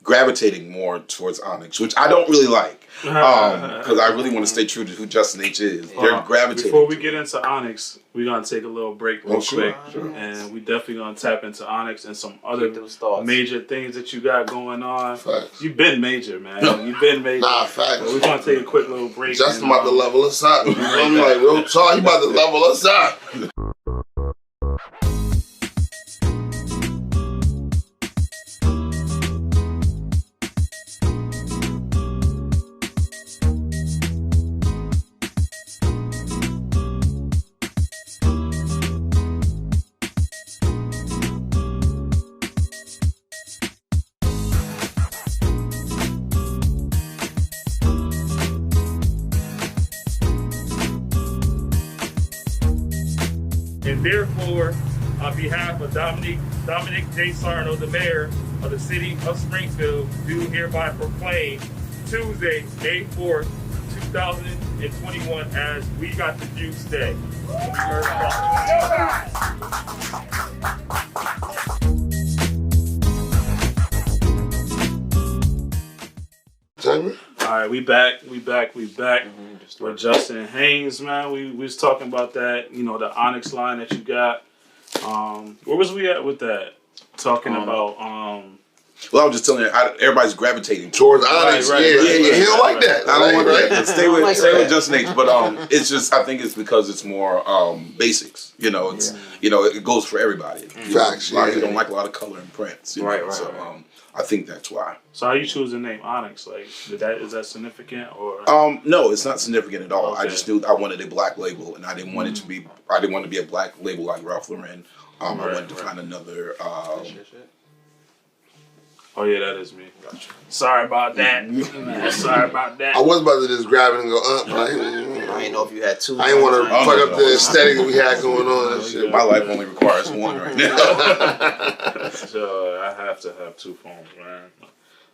Speaker 3: gravitating more towards Onyx, which I don't really like, because I really want to stay true to who Jus10H is. They're gravitating.
Speaker 1: Before we get into Onyx, we're gonna take a little break real
Speaker 3: sure,
Speaker 1: quick,
Speaker 3: sure.
Speaker 1: and we definitely gonna tap into Onyx and some other
Speaker 5: those thoughts.
Speaker 1: major things that you got going on.
Speaker 4: Facts.
Speaker 1: You've been major, man. You've been major.
Speaker 4: Nah, facts.
Speaker 1: But we're gonna take a quick little break.
Speaker 4: Justin
Speaker 1: and,
Speaker 4: about to level us up. I'm like, real talk, he about to level us up.
Speaker 6: And therefore, on behalf of Dominic J. Sarno, the mayor of the city of Springfield, do hereby proclaim Tuesday, May 4th, 2021 as We Got the Juice Day.
Speaker 4: Timer?
Speaker 1: All right, we back. With Justin Haynes, man. We was talking about that, you know, the Onyx line that you got. Where was we at with that? Talking about
Speaker 3: Well, I was just telling you, everybody's gravitating
Speaker 4: Towards Onyx,
Speaker 1: Right,
Speaker 4: yeah. He don't like that.
Speaker 3: I don't want
Speaker 4: right?
Speaker 3: that. Stay with Jus10H, but it's just I think it's because it's more basics. You know, it's you know it goes for everybody. You know,
Speaker 4: Facts,
Speaker 3: a lot of
Speaker 4: yeah.
Speaker 3: people don't like a lot of color and prints. You know?
Speaker 5: Right.
Speaker 3: So I think that's why.
Speaker 1: So how you choose the name Onyx? Like, is that significant or?
Speaker 3: No, it's not significant at all.
Speaker 1: Okay.
Speaker 3: I just knew I wanted a black label, and I didn't want it to be. I didn't want to be a black label like Ralph Lauren. I wanted to find another.
Speaker 1: Oh yeah, that is me. Gotcha. Sorry about that. Sorry about that.
Speaker 4: I was about to just grab it and go up, but I
Speaker 5: didn't know if you had two.
Speaker 4: ain't want to
Speaker 3: Oh,
Speaker 4: fuck
Speaker 3: no,
Speaker 4: up
Speaker 3: no.
Speaker 4: the aesthetic that we had going on and shit.
Speaker 3: My life only requires one right now.
Speaker 1: So I have to have two phones, man.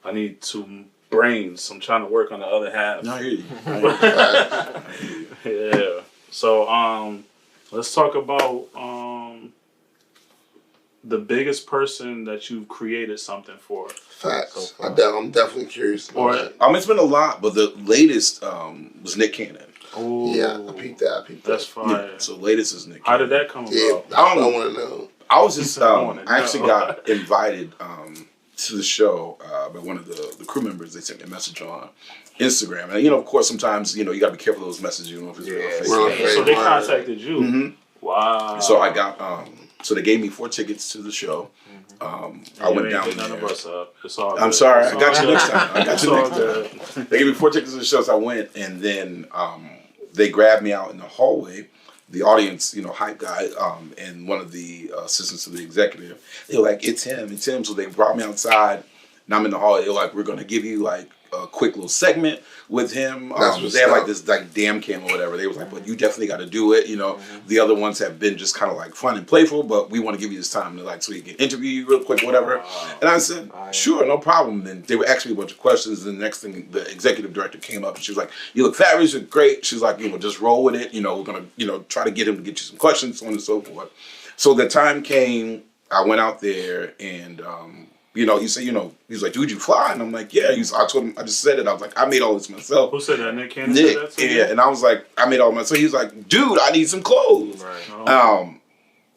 Speaker 1: I need two brains. I'm trying to work on the other half.
Speaker 3: No, I hear you.
Speaker 1: Yeah. So let's talk about the biggest person that you've created something for?
Speaker 4: Facts. I'm definitely curious about that.
Speaker 3: It's been a lot, but the latest was Nick Cannon.
Speaker 1: Oh,
Speaker 4: Yeah, I peeped that.
Speaker 1: That's fire.
Speaker 3: Yeah, so latest is Nick.
Speaker 1: How
Speaker 3: Cannon.
Speaker 1: did that come about?
Speaker 4: Yeah, I want to know.
Speaker 3: I was just
Speaker 1: I wanna
Speaker 3: I actually
Speaker 1: know.
Speaker 3: got invited to the show by one of the crew members. They sent me a message on Instagram, and of course, sometimes you got to be careful of those messages. You know, if it's real or fake.
Speaker 1: So they contacted you.
Speaker 3: Mhm.
Speaker 1: Wow.
Speaker 3: So I got so they gave me 4 tickets to the show. I went down
Speaker 1: None
Speaker 3: there.
Speaker 1: of us up. It's all
Speaker 3: I'm
Speaker 1: good.
Speaker 3: sorry,
Speaker 1: It's
Speaker 3: I got
Speaker 1: all
Speaker 3: you
Speaker 1: good.
Speaker 3: next time. I got
Speaker 1: It's
Speaker 3: you
Speaker 1: all
Speaker 3: next
Speaker 1: good.
Speaker 3: time. They gave me 4 tickets to the show, so I went, and then they grabbed me out in the hallway. The audience, hype guy, and one of the assistants to the executive, they were like, it's him. So they brought me outside, and I'm in the hall. They were like, we're going to give you like a quick little segment with him. They had like this like damn cam or whatever. They was like, but you definitely got to do it. The other ones have been just kind of like fun and playful, but we want to give you this time to so we can interview you real quick, whatever. And I said, sure, no problem. And they were asking me a bunch of questions. And the next thing, the executive director came up and she was like, you look fabulous, you're great. She was like, just roll with it. We're gonna, try to get him to get you some questions, so on and so forth. So the time came, I went out there and he said, he's like, dude, you fly? And I'm like, yeah. I told him, I just said it. I was like, I made all this myself.
Speaker 1: Who said that? Nick Cannon
Speaker 3: Nick,
Speaker 1: said that to you?
Speaker 3: yeah. And I was like, I made all my. So he was like, dude, I need some clothes.
Speaker 1: Right.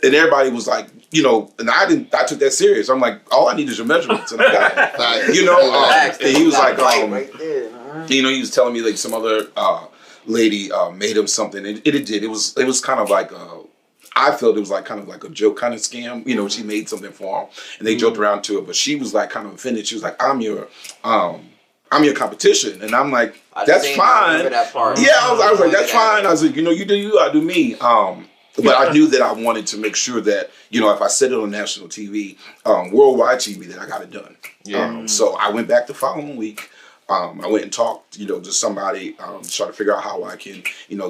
Speaker 3: And everybody was like, and I took that serious. I'm like, all I need is your measurements, and I got it. And he was like,
Speaker 5: right there.
Speaker 3: he was telling me like some other lady made him something. It did. It was kind of like I felt it was like kind of like a joke kind of scam. She made something for him and they joked around to it, but she was like kind of offended. She was like, I'm your competition. And I'm like, that's fine.
Speaker 5: That part.
Speaker 3: Yeah, I was like, that's fine. I was like, you do you, I do me. But I knew that I wanted to make sure that, if I said it on national TV, worldwide TV, that I got it done.
Speaker 5: Yeah.
Speaker 3: So I went back the following week. I went and talked, to somebody, trying to figure out how I can,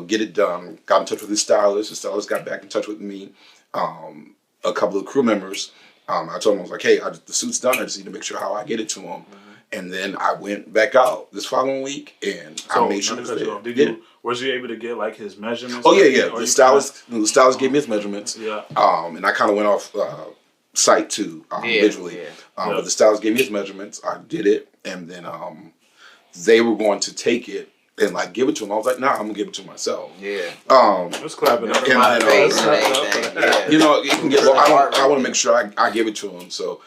Speaker 3: get it done. Got in touch with the stylist. The stylist got back in touch with me. A couple of crew members. I told them, I was like, hey, the suit's done. I just need to make sure how I get it to them. And then I went back out this following week, and I made sure it was there.
Speaker 1: Was you able to get like his measurements?
Speaker 3: Oh yeah. The stylist gave me his measurements.
Speaker 1: Yeah.
Speaker 3: And I kind of went off site too, visually.
Speaker 5: Yeah.
Speaker 3: But the stylist gave me his measurements. I did it, and then they were going to take it and like give it to him. I was like, nah, I'm gonna give it to myself.
Speaker 5: Yeah.
Speaker 1: Let's clap it up.
Speaker 3: And
Speaker 5: My face and everything. Yeah.
Speaker 3: you can get. I want to make sure I give it to him. So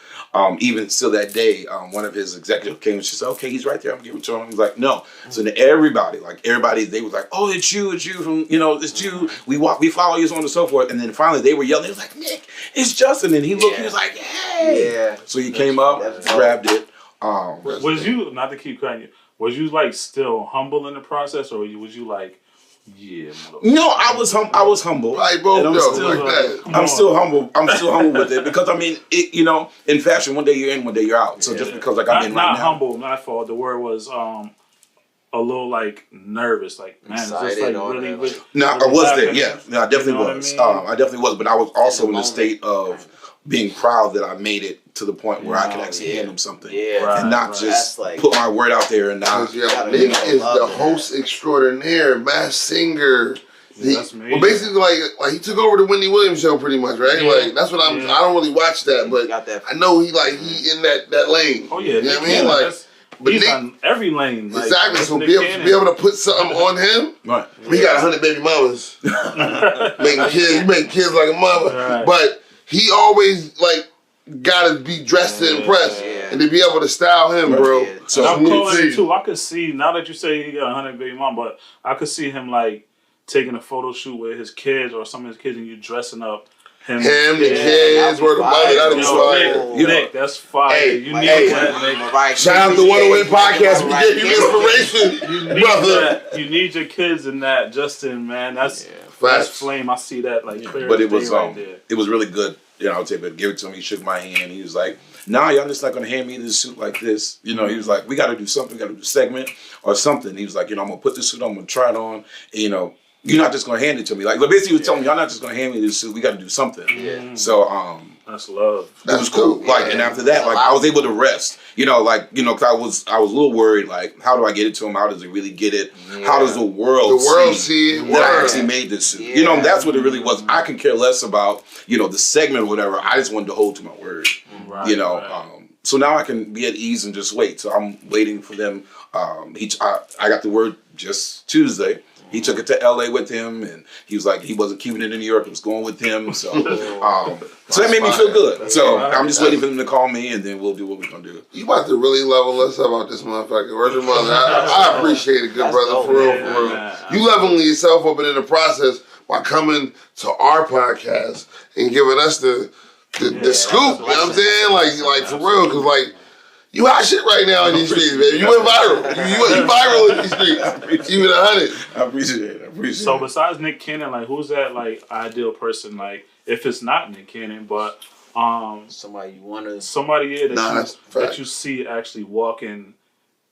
Speaker 3: even still that day, one of his executives came and she said, okay, he's right there. I'm gonna give it to him. He's like, no. So then everybody, they was like, oh, it's you from, it's you. We follow you, so on and so forth. And then finally they were yelling. They was like, Nick, it's Justin. And he looked. He was like, hey.
Speaker 5: Yeah.
Speaker 3: So he came up, grabbed it.
Speaker 1: Was you, not to keep cutting you, was you like still humble in the process, or was you like, yeah?
Speaker 3: No, I was humble.
Speaker 4: Right, bro.
Speaker 3: And I'm still humble. I'm still humble with it because I mean, in fashion, one day you're in, one day you're out. So just because like I'm in right now,
Speaker 1: not humble, my fault. The word was a little like nervous, like man, is this like really?
Speaker 3: No, I was there. Yeah, no, I definitely was. I definitely was, but I was also in a state of being proud that I made it to the point where I could actually hand him something, and not just put my word out there and not.
Speaker 4: Nick is the host extraordinaire, mass singer. Well, basically, like he took over the Wendy Williams show, pretty much, right?
Speaker 1: Yeah.
Speaker 4: Like that's what I don't really watch that, but I know he in that lane.
Speaker 1: Oh yeah,
Speaker 4: you know what I mean? But
Speaker 1: he's
Speaker 4: Nick,
Speaker 1: on every lane. Like,
Speaker 4: exactly. So be able to put something on him.
Speaker 3: Right.
Speaker 4: He got 100 baby mamas, making kids like a mama,
Speaker 1: right.
Speaker 4: But he always gotta be dressed to impress and to be able to style him, bro.
Speaker 5: Yeah.
Speaker 1: So I'm calling it too. I could see, now that you say he got 100 baby mom, but I could see him like taking a photo shoot with his kids or some of his kids and you dressing up him the
Speaker 4: kids, word of mother, that'd be fire.
Speaker 1: Nick, that's fire.
Speaker 4: Hey,
Speaker 1: you need that.
Speaker 4: Shout out to 108 Podcast. We gave you inspiration, brother.
Speaker 1: You need your kids in that, Justin, man. That's flame. I see that like clear.
Speaker 3: But it was
Speaker 1: right there.
Speaker 3: It was really good. I would say, but give it to him. He shook my hand. He was like, "Nah, y'all just not gonna hand me this suit like this." He was like, "We got to do something. We got to do a segment or something." He was like, "I'm gonna put this suit on. I'm gonna try it on. And, you're not just gonna hand it to me." Like basically, he was telling me, "Y'all not just gonna hand me this suit. We got to do something."
Speaker 5: Yeah.
Speaker 3: So
Speaker 1: That's love.
Speaker 3: It was cool. Like, and after that, like, I was able to rest. You know, like, you know, because I was a little worried. Like, how do I get it to him? How does he really get it?
Speaker 5: Yeah.
Speaker 3: How does the world see
Speaker 4: it?
Speaker 3: that I actually made this suit?
Speaker 5: Yeah.
Speaker 3: You know, that's what it really was. I can care less about, you know, the segment or whatever. I just wanted to hold to my word.
Speaker 1: Right,
Speaker 3: You know,
Speaker 1: right.
Speaker 3: so now I can be at ease and just wait. So I'm waiting for them. I got the word just Tuesday. He took it to LA with him, and he was like, he wasn't keeping it in New York. It was going with him. So, so that made me feel good. So I'm just waiting for them to call me, and then we'll do what we're gonna do.
Speaker 4: You about to really level us up about this motherfucker. Where's your mother? I appreciate it, good brother, for real, for real.
Speaker 1: man.
Speaker 4: You leveling yourself up and in the process by coming to our podcast and giving us the scoop. You know what I'm saying? Like for real, because like. You hot shit right now in these streets, man. You went viral. You viral in these streets. Even 100.
Speaker 3: I appreciate it.
Speaker 1: So besides Nick Cannon, like who's that like ideal person? Like if it's not Nick Cannon, but
Speaker 5: Somebody you wanna.
Speaker 1: somebody
Speaker 4: That's
Speaker 1: that you see actually walking,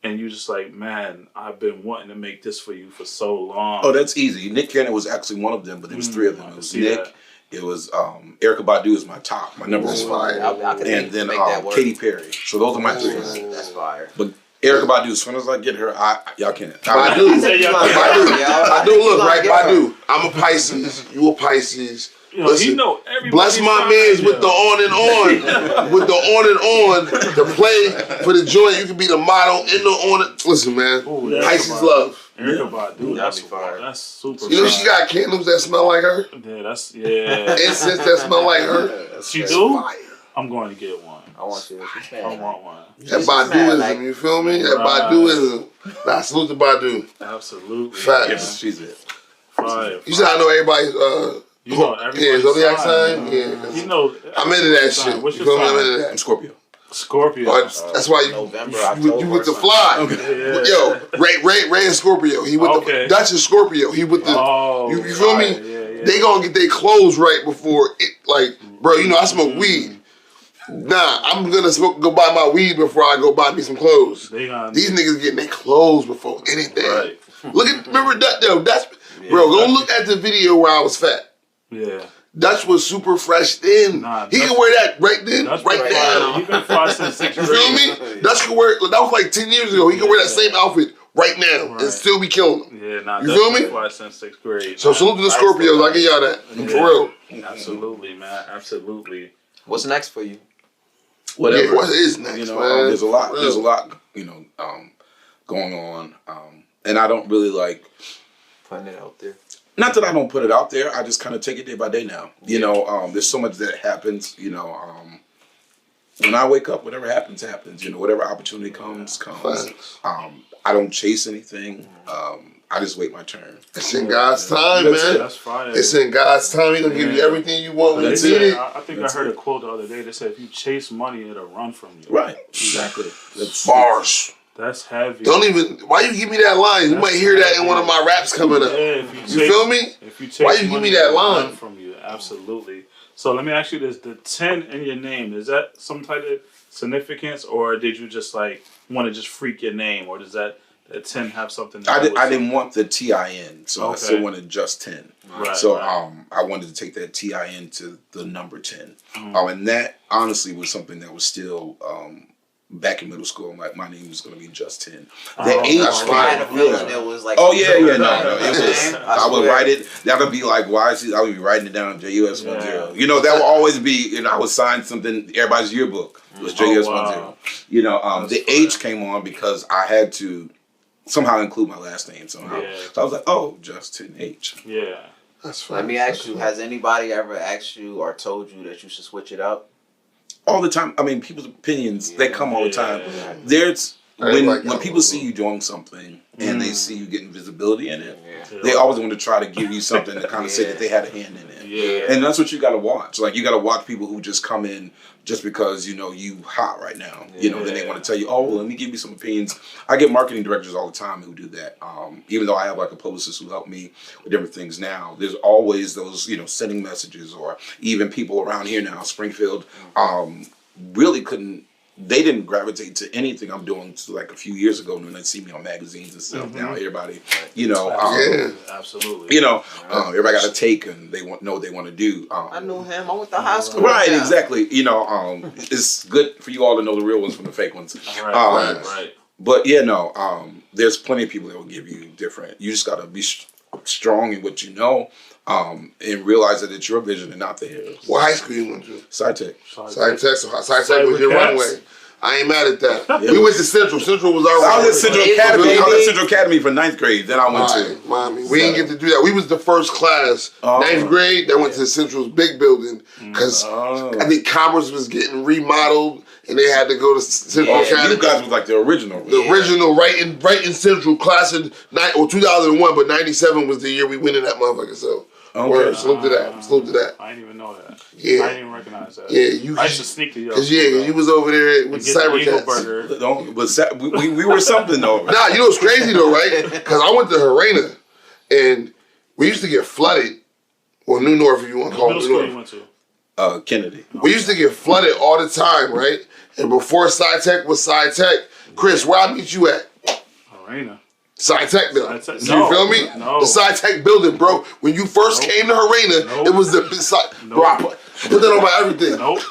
Speaker 1: and you just like, man, I've been wanting to make this for you for so long.
Speaker 3: Oh, that's easy. Nick Cannon was actually one of them, but there was three of them.
Speaker 1: I
Speaker 3: It was
Speaker 1: see
Speaker 3: Nick.
Speaker 1: that.
Speaker 3: It was Erykah Badu is my top, my number
Speaker 4: That's
Speaker 3: one.
Speaker 4: fire.
Speaker 5: I could
Speaker 3: And then
Speaker 5: make that work.
Speaker 3: Katy Perry. So those are my three.
Speaker 5: That's fire.
Speaker 3: But Erykah Badu, as soon as I get her, y'all can't.
Speaker 4: Badu.
Speaker 1: Say y'all-
Speaker 4: Badu, look, right? Badu. I'm a Pisces. You a Pisces.
Speaker 1: You know,
Speaker 4: Listen,
Speaker 1: he know everybody.
Speaker 4: bless my mans with the on and on. With the on and on to play for the joint. You can be the model in the on it. Listen, man.
Speaker 1: Ooh, that's
Speaker 4: Pisces
Speaker 1: fire.
Speaker 4: love.
Speaker 1: Erykah Badu, that's
Speaker 5: That'd be fire.
Speaker 1: That's super.
Speaker 4: You know
Speaker 1: fire.
Speaker 4: she got candles that smell like her?
Speaker 1: Yeah.
Speaker 4: Incense that smell like her?
Speaker 1: She do?
Speaker 4: Fire.
Speaker 1: I'm going to get one.
Speaker 5: I want to see what she's saying.
Speaker 1: I want one.
Speaker 4: That Baduism, you feel me? That
Speaker 1: Right.
Speaker 4: Baduism. Nah, salute to Badu.
Speaker 1: Absolutely.
Speaker 4: Facts.
Speaker 3: Yes, she's it.
Speaker 1: Fire.
Speaker 4: You said I know everybody's
Speaker 1: You know
Speaker 4: yeah, zodiac sign?
Speaker 1: sign.
Speaker 4: Yeah. 'Cause
Speaker 1: You know.
Speaker 4: I'm into that
Speaker 1: sign.
Speaker 4: shit.
Speaker 1: What's
Speaker 4: You
Speaker 1: your
Speaker 4: feel me? I'm
Speaker 1: sign?
Speaker 4: into
Speaker 3: I'm
Speaker 4: that.
Speaker 3: Scorpio.
Speaker 1: Scorpio.
Speaker 4: That's why
Speaker 5: November,
Speaker 4: you with the
Speaker 5: October.
Speaker 4: fly.
Speaker 3: Okay.
Speaker 4: Yo, Ray and Scorpio. He with
Speaker 1: Okay.
Speaker 4: the Dutch is Scorpio. He with the
Speaker 1: Oh,
Speaker 4: you feel me?
Speaker 1: Yeah.
Speaker 4: They gonna get their clothes right before it. Like, bro, you know I smoke weed. Nah, I'm gonna go buy my weed before I go buy me some clothes.
Speaker 1: They gonna,
Speaker 4: These niggas getting their clothes before anything.
Speaker 1: Right.
Speaker 4: Look at remember that though. That's bro. Go look at the video where I was fat.
Speaker 1: Yeah.
Speaker 4: Dutch was super fresh then.
Speaker 1: Nah,
Speaker 4: he
Speaker 1: Dutch-
Speaker 4: can wear that right then,
Speaker 1: That's
Speaker 4: right now.
Speaker 1: You've been fly since sixth
Speaker 4: You
Speaker 1: grade.
Speaker 4: feel me? Dutch can wear. That was like 10 years ago. He can wear that same outfit right now
Speaker 1: Right.
Speaker 4: and still be killing them.
Speaker 1: Yeah, nah,
Speaker 4: You
Speaker 1: that's
Speaker 4: feel me?
Speaker 1: been fly since sixth grade.
Speaker 4: So salute to the Scorpios. I give y'all that for real.
Speaker 1: Absolutely, man. Absolutely.
Speaker 5: What's next for you?
Speaker 3: Whatever.
Speaker 4: Yeah, what is next,
Speaker 3: You know,
Speaker 4: man?
Speaker 3: there's a lot.
Speaker 4: For real.
Speaker 3: There's a lot. You know, going on, and I don't really like.
Speaker 5: Putting it out there.
Speaker 3: Not that I don't put it out there. I just kind of take it day by day now. You know, there's so much that happens. You know, when I wake up, whatever happens, happens. You know, whatever opportunity comes.
Speaker 4: Facts.
Speaker 3: I don't chase anything. I just wait my turn.
Speaker 4: It's in God's time,
Speaker 3: That's
Speaker 4: man.
Speaker 3: it.
Speaker 1: That's fire.
Speaker 4: It's in God's time. He gonna give you everything you want when
Speaker 3: That's
Speaker 4: you need
Speaker 3: it.
Speaker 4: it.
Speaker 1: I think I heard a quote the other day that said, if you chase money, it'll run from you.
Speaker 3: Right. Exactly. That's
Speaker 4: Bars.
Speaker 1: That's heavy.
Speaker 4: Don't even. Why you give me that line? You might hear that in one of my raps coming up.
Speaker 1: Yeah, if
Speaker 4: You feel me?
Speaker 1: If you chase
Speaker 4: Why you give
Speaker 1: money,
Speaker 4: me that
Speaker 1: it'll
Speaker 4: line?
Speaker 1: run from you. Absolutely. So let me ask you this: the 10 in your name, is that some type of significance, or did you just like want to just freak your name, or does that 10 have something? To do with
Speaker 3: I didn't want the TIN, so I
Speaker 1: Okay.
Speaker 3: still wanted just 10.
Speaker 1: Right,
Speaker 3: So
Speaker 1: right.
Speaker 3: I wanted to take that TIN to the number 10. And that honestly was something that was still back in middle school. My name was going to be just 10. The H
Speaker 4: that's
Speaker 3: came-
Speaker 5: I had a feeling
Speaker 3: yeah.
Speaker 5: it was like.
Speaker 3: Oh yeah, no. It was. I would
Speaker 5: swear.
Speaker 3: write it. That would be like, why is he? I would be writing it down JUS10.
Speaker 1: Yeah.
Speaker 3: You know, that would always be. You know, I would sign something. Everybody's yearbook was JUS10.
Speaker 1: wow.
Speaker 3: You know,
Speaker 1: That's
Speaker 3: the
Speaker 1: fire.
Speaker 3: H came on because I had to somehow include my last name somehow.
Speaker 1: Yeah.
Speaker 3: So I was like, oh, Jus10H.
Speaker 1: Yeah.
Speaker 4: That's fine.
Speaker 5: Let me ask you: has anybody ever asked you or told you that you should switch it up?
Speaker 3: All the time. I mean, people's opinions they come all the time.
Speaker 1: Yeah.
Speaker 3: There's when
Speaker 4: Everybody
Speaker 3: when
Speaker 4: got
Speaker 3: people
Speaker 4: one.
Speaker 3: see you doing something and they see you getting visibility in it,
Speaker 5: Yeah.
Speaker 3: they always want to try to give you something to kind of say that they had a hand in it.
Speaker 1: Yeah.
Speaker 3: And that's what you got to watch. Like, you got to watch people who just come in just because, you know, you hot right now. You know, then they want to tell you, oh, well, let me give you some opinions. I get marketing directors all the time who do that. Even though I have like a publicist who helped me with different things now, there's always those, you know, sending messages, or even people around here now, Springfield, really couldn't they didn't gravitate to anything I'm doing to like a few years ago when they see me on magazines and stuff. Now everybody, you know,
Speaker 1: absolutely.
Speaker 3: You know, everybody got a take and they know what they want to do.
Speaker 5: I knew him. I went to high school.
Speaker 3: Right,
Speaker 5: with him.
Speaker 3: exactly. You know, it's good for you all to know the real ones from the fake ones.
Speaker 1: Right.
Speaker 3: But yeah, no, there's plenty of people that will give you different. You just got to be strong in what you know. And realize that it's your vision and not theirs.
Speaker 4: What high school you went to?
Speaker 3: SciTech.
Speaker 4: SciTech. So SciTech was your runway. I ain't mad at that. We went to Central. Central was our
Speaker 3: I was at Central Academy. I was at
Speaker 5: baby.
Speaker 3: Central Academy for 9th grade. Then I went to.
Speaker 4: Mommy. We didn't get to do that. We was the first class, 9th grade, that went to Central's big building because I think Commerce was getting remodeled and they had to go to Central Academy.
Speaker 3: You guys was like the original.
Speaker 4: The original, right in Central, class in 2001, but 97 was the year we went in that motherfucker. So. Word, salute to that. Salute to that.
Speaker 1: I didn't even know that.
Speaker 4: Yeah.
Speaker 1: I didn't even recognize that.
Speaker 4: Yeah,
Speaker 1: I used to sneak to you.
Speaker 4: Cause you was over there with Cybercats.
Speaker 3: But we were something though.
Speaker 4: Nah, you know what's crazy though, right? Cause I went to Harena, and we used to get flooded. Well, New North, if you want to call it New North.
Speaker 1: You went to?
Speaker 3: Kennedy.
Speaker 4: We used to get flooded all the time, right? And before SciTech was SciTech, Chris, where I meet you at?
Speaker 1: Harena.
Speaker 4: SciTech building.
Speaker 1: No,
Speaker 4: you feel me?
Speaker 1: No.
Speaker 4: The SciTech building, bro. When you first came to Harena, it was the bro, I put that on my everything.
Speaker 1: Nope.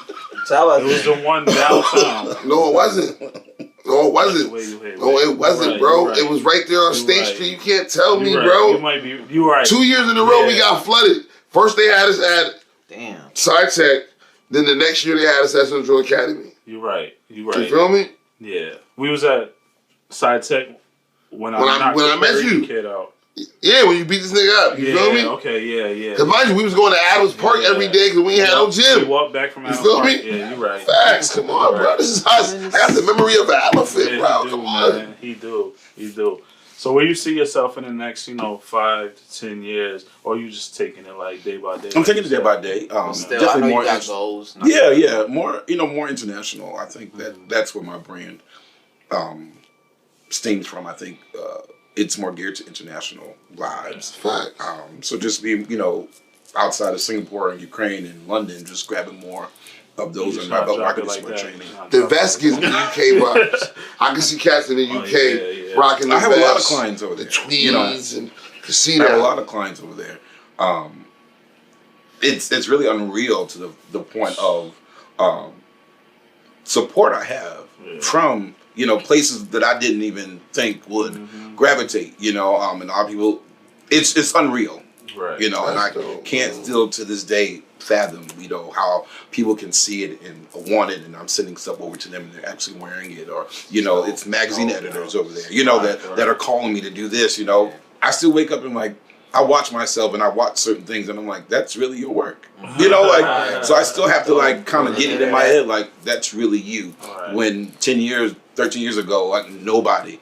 Speaker 5: Tell us.
Speaker 1: It was the one downtown.
Speaker 4: No, it wasn't. No, it wasn't. No, it wasn't, bro.
Speaker 1: Right.
Speaker 4: It was right there on State Street. You can't tell me,
Speaker 1: right.
Speaker 4: bro.
Speaker 1: You might be. You right.
Speaker 4: 2 years in a row, we got flooded. First, they had us at SciTech. Then the next year, they had us at Central Academy.
Speaker 1: You right. You
Speaker 4: feel me?
Speaker 1: Yeah. We was at SciTech when I
Speaker 4: met you.
Speaker 1: Kid out.
Speaker 4: Yeah, when you beat this nigga up. You feel me?
Speaker 1: Okay, yeah.
Speaker 4: Cause mind you, we was going to Adams Park every day because we ain't had no gym.
Speaker 1: We walked back from Adams
Speaker 4: Park.
Speaker 1: You feel me? Yeah, you right.
Speaker 4: Facts. Come on, bro. This is us. I got the memory of an elephant, bro. Come on.
Speaker 1: Man. He do. So where you see yourself in the next, 5 to 10 years, or you just taking it like day by day?
Speaker 3: I'm taking it day by day.
Speaker 5: Still,
Speaker 3: definitely
Speaker 5: I know
Speaker 3: more
Speaker 5: you got goals.
Speaker 3: Yeah, more more international. I think that's where my brand stems from. I think it's more geared to international vibes. So just being outside of Singapore and Ukraine and London, just grabbing more of those in my belt. I can do some more training.
Speaker 4: The vest gives me UK vibes. I can see cats in the UK rocking the vest.
Speaker 3: I have a lot of clients over there.
Speaker 4: The tweeds and you see
Speaker 3: I
Speaker 4: that.
Speaker 3: have a lot of clients over there. It's really unreal to the point of support I have from places that I didn't even think would gravitate. And a lot of people, it's unreal.
Speaker 1: Right.
Speaker 3: And I can't still to this day fathom, how people can see it and want it, and I'm sending stuff over to them and they're actually wearing it, or it's magazine editors over there, that are calling me to do this. I still wake up and I watch myself and I watch certain things and I'm like, that's really your work. So I still have to kind of get it in my head, that's really you. Right. When 10 years, 13 years ago, nobody.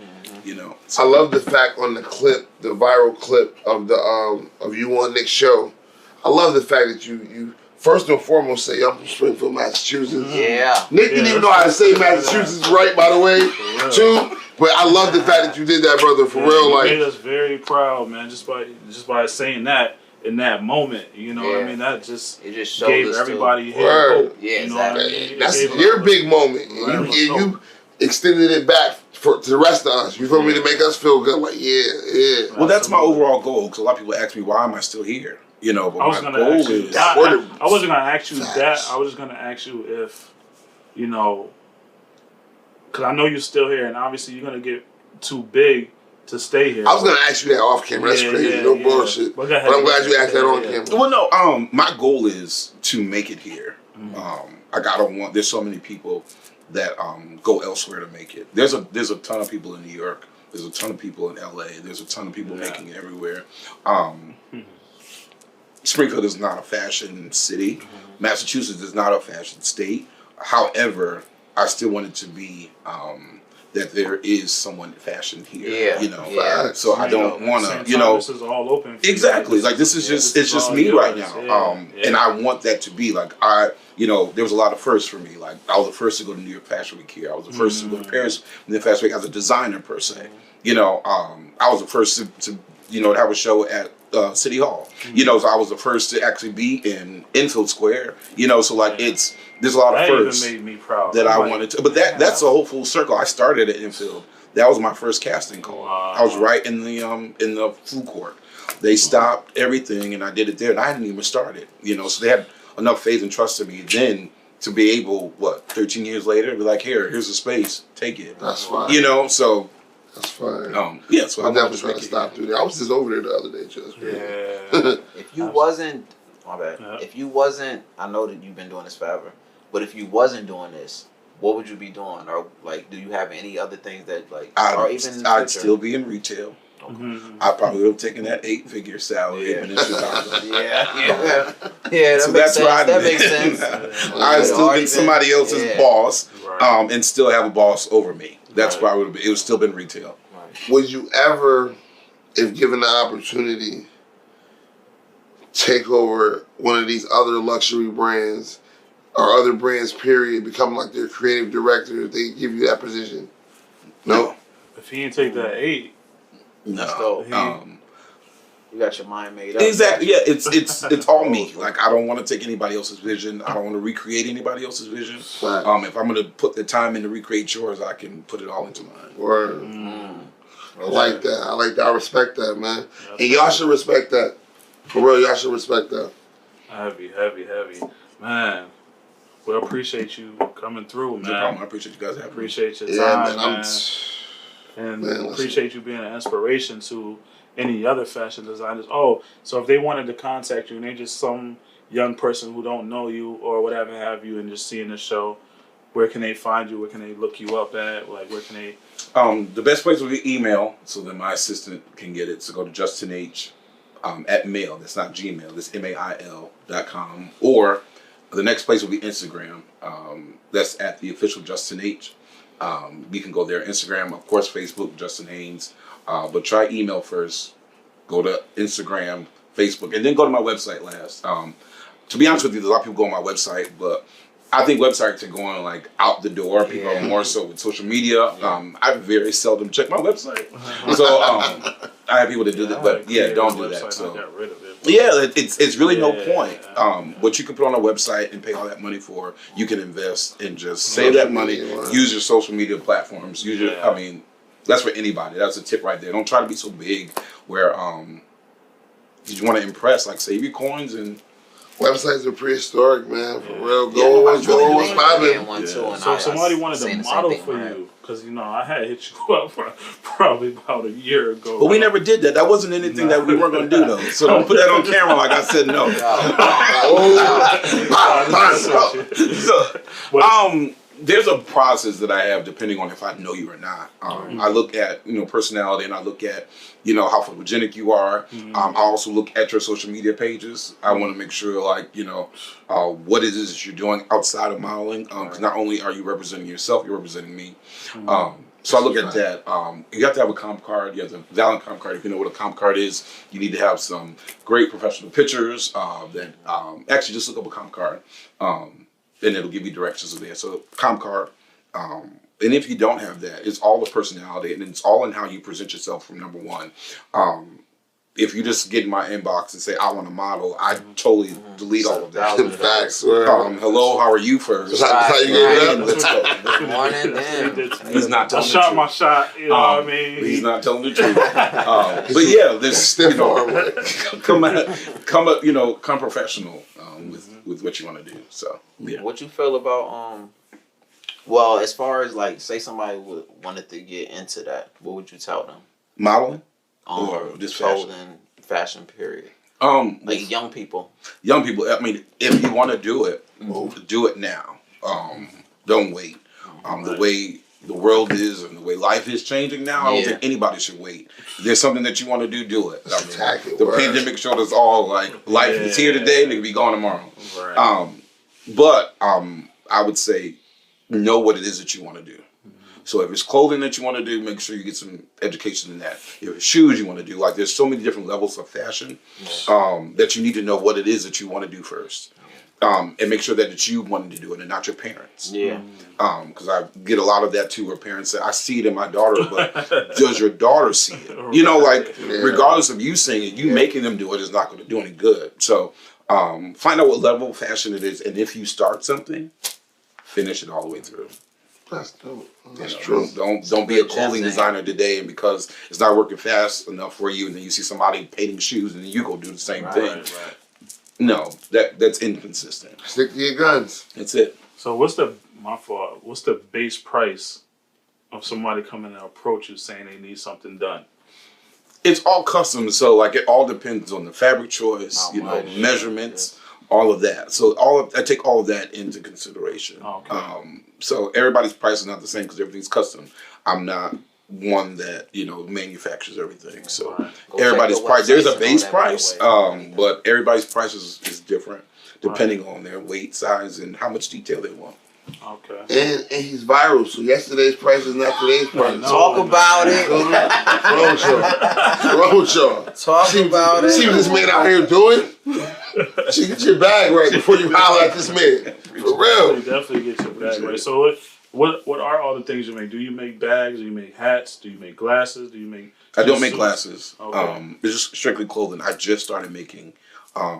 Speaker 4: I love the fact on the clip, the viral clip of the of you on Nick's show. I love the fact that you first and foremost say I'm from Springfield, Massachusetts.
Speaker 5: Yeah.
Speaker 4: Nick didn't even know how to say Massachusetts right, by the way, too. But I love the fact that you did that, brother. For real,
Speaker 1: you made us very proud, man. Just by saying that in that moment, what I mean. That it just gave everybody hope.
Speaker 5: Yeah, exactly.
Speaker 4: That's your big moment. And you extended it back to the rest of us. You feel me? To make us feel good. Yeah.
Speaker 3: Well, that's my overall goal. Because a lot of people ask me, why am I still here? But
Speaker 1: I was
Speaker 3: my goal is.
Speaker 1: I wasn't gonna ask you that. I was just gonna ask you if, because I know you're still here, and obviously you're gonna get too big to stay here.
Speaker 4: I was gonna ask you that off camera. That's crazy. No bullshit. But I'm glad you asked that on camera.
Speaker 3: Well, no. My goal is to make it here. There's so many people that go elsewhere to make it. There's a ton of people in New York. There's a ton of people in LA. There's a ton of people making it everywhere. Springfield is not a fashion city. Massachusetts is not a fashion state. However, I still want it to be that there is someone fashion here. So I don't want to,
Speaker 1: this is all open.
Speaker 3: Exactly. This is it's just me right now. And I want that to be there was a lot of firsts for me. I was the first to go to New York Fashion Week here. I was the first to go to Paris Fashion Week as a designer per se. I was the first to have a show at City Hall. You know, so I was the first to actually be in Enfield Square. You know, so like there's a lot of
Speaker 1: That
Speaker 3: firsts
Speaker 1: even made me proud.
Speaker 3: that I
Speaker 1: I'm like,
Speaker 3: wanted to. But that's a whole full circle. I started at Enfield. That was my first casting call.
Speaker 1: Wow.
Speaker 3: I was right in the food court. They stopped everything, and I did it there, and I hadn't even started. You know, so they had enough faith and trust in me then to be able, 13 years later, be like, here's a space, take it.
Speaker 4: That's fine.
Speaker 3: You know, so
Speaker 4: That's fine.
Speaker 3: yeah. So
Speaker 4: I'm
Speaker 3: I
Speaker 4: definitely trying to stop through there. I was just over there the other day, just
Speaker 1: Yeah.
Speaker 5: If you wasn't, my bad.
Speaker 1: Yeah.
Speaker 5: If you wasn't, I know that you've been doing this forever, but if you wasn't doing this, what would you be doing? Or like, do you have any other things that like, or even in the
Speaker 3: I'd
Speaker 5: future?
Speaker 3: still be in retail.
Speaker 1: Mhm.
Speaker 3: I probably would have taken that 8-figure salary
Speaker 5: Yeah.
Speaker 3: in Chicago.
Speaker 5: Yeah. That
Speaker 3: So
Speaker 5: makes
Speaker 3: that's where
Speaker 5: sense.
Speaker 3: I'd
Speaker 5: That
Speaker 3: been.
Speaker 5: makes sense.
Speaker 3: I'd still been somebody else's boss,
Speaker 1: Right.
Speaker 3: and still have a boss over me. That's
Speaker 1: Right.
Speaker 3: where I would have been. It would still been retail.
Speaker 4: Would you ever, if given the opportunity, take over one of these other luxury brands or other brands, period, become like their creative director if they give you that position? No?
Speaker 1: If he didn't take that 8,
Speaker 5: Let's go.
Speaker 3: No.
Speaker 5: You got your mind made up.
Speaker 3: Exactly. Yeah. It's all me. Like, I don't want to take anybody else's vision. I don't want to recreate anybody else's vision.
Speaker 4: Right.
Speaker 3: If I'm going to put the time in to recreate yours, I can put it all into mine.
Speaker 4: Or I like that. I like that. I respect that, man. And y'all should respect that. For real, y'all should respect that.
Speaker 1: heavy. Man, well, appreciate you coming through,
Speaker 3: No problem. I
Speaker 1: man.
Speaker 3: appreciate you guys having me.
Speaker 1: Appreciate your
Speaker 4: Yeah,
Speaker 1: time,
Speaker 4: man.
Speaker 1: man. And
Speaker 4: Man, listen.
Speaker 1: appreciate you being an inspiration to any other fashion designers. Oh, so if they wanted to contact you and they just some young person who don't know you or whatever have you and just seeing the show, where can they find you? Where can they look you up at? Like, where can they?
Speaker 3: The best place would be email, so that my assistant can get it. So go to Jus10H at mail. That's not Gmail. That's mail.com. Or the next place will be Instagram. That's at the official Jus10H. You can go there. Instagram, of course, Facebook, Justin Haynes. But try email first. Go to Instagram, Facebook, and then go to my website last. To be honest with you, there's a lot of people go on my website, but I think websites are going like out the door. People are more so with social media. I very seldom check my website, so I have people that do that. But yeah, don't do that. So
Speaker 1: I got rid of it.
Speaker 3: yeah, it's really no
Speaker 1: Yeah.
Speaker 3: point. What you can put on a website and pay all that money for, you can invest and just save that money. Use your social media platforms. Use your. I mean, that's for anybody. That's a tip right there. Don't try to be so big where you want to impress. Like, save your coins and.
Speaker 4: Websites are prehistoric, man. For real.
Speaker 3: Yeah,
Speaker 4: Go
Speaker 3: nobody's
Speaker 4: on,
Speaker 3: really
Speaker 4: what's
Speaker 3: doing
Speaker 4: poppin'?
Speaker 5: One,
Speaker 3: Yeah.
Speaker 5: too, and
Speaker 1: So
Speaker 5: I
Speaker 1: if somebody
Speaker 5: was
Speaker 1: wanted
Speaker 5: saying
Speaker 1: to
Speaker 5: the same
Speaker 1: model
Speaker 5: thing,
Speaker 1: for
Speaker 5: right?
Speaker 1: you, because I had hit you up for probably about a year ago.
Speaker 3: But we never did that. That wasn't anything that we weren't going to do, though. So don't put that on camera like I said no. So, there's a process that I have depending on if I know you or not. I look at personality, and I look at how photogenic you are. I also look at your social media pages. I want to make sure what it is that you're doing outside of modeling. Because not only are you representing yourself, you're representing me. So I look at that. You have to have a comp card. You have a valid comp card. If you know what a comp card is, you need to have some great professional pictures. Actually, just look up a comp card. And it'll give you directions there. So comp card. And if you don't have that, it's all the personality, and it's all in how you present yourself from number one. If you just get in my inbox and say, I want to model, I totally delete all of that.
Speaker 4: Facts.
Speaker 3: Hello, how are you first?
Speaker 4: That's how you get it up.
Speaker 3: Let's go.
Speaker 5: Morning, then.
Speaker 3: He's not
Speaker 1: I
Speaker 3: telling the
Speaker 1: shot
Speaker 3: truth.
Speaker 1: my shot. You know what I mean?
Speaker 3: He's not telling the truth. But yeah, this
Speaker 4: Stiff arm.
Speaker 3: come professional with what you want to do. So yeah.
Speaker 5: What you feel about well, as far as like, say somebody wanted to get into that, what would you tell them?
Speaker 3: Modeling or just fashion?
Speaker 5: Clothing, fashion, period.
Speaker 3: Like
Speaker 5: young people.
Speaker 3: Young people. I mean, if you want to do it, do it now. Don't wait. The way the world is and the way life is changing now, I don't think anybody should wait. If there's something that you want to do it. The pandemic showed us all life is here today and it can be gone tomorrow.
Speaker 1: Right.
Speaker 3: But I would say know what it is that you want to do. So if it's clothing that you want to do, make sure you get some education in that. If it's shoes you want to do, there's so many different levels of fashion that you need to know what it is that you want to do first. and make sure that it's you wanting to do it and not your parents.
Speaker 5: Yeah.
Speaker 3: Because I get a lot of that too, where parents say, I see it in my daughter, but does your daughter see it? You know, like, regardless of you saying it, you making them do it is not going to do any good. So find out what level of fashion it is, and if you start something, finish it all the way through.
Speaker 4: That's dope. That's
Speaker 3: true.
Speaker 4: true.
Speaker 3: Don't be a clothing designer today, and because it's not working fast enough for you, and then you see somebody painting shoes, and then you go do the same thing.
Speaker 1: Right.
Speaker 3: No, that's inconsistent.
Speaker 4: Stick to your guns.
Speaker 3: That's it.
Speaker 1: So what's the base price of somebody coming to approach you saying they need something done?
Speaker 3: It's all custom, so like it all depends on the fabric choice, measurements, all of that. So I take all of that into consideration.
Speaker 1: Okay.
Speaker 3: So everybody's price is not the same because everything's custom. I'm not one that manufactures everything. So everybody's price, there's a base price, but everybody's price is different depending on their weight, size, and how much detail they want.
Speaker 1: Okay.
Speaker 4: And he's viral, so yesterday's price is not today's price.
Speaker 5: Talk about it.
Speaker 4: Wrong with y'all.
Speaker 5: Talk about it.
Speaker 4: See what this man out here doing? See, get your bag right before you holler at this man. For real.
Speaker 1: You definitely get your bag right. So what are all the things you make? Do you make bags? Do you make hats? Do you make glasses? Do you make?
Speaker 3: I don't make glasses.
Speaker 1: Okay.
Speaker 3: It's just strictly clothing. I just started making. I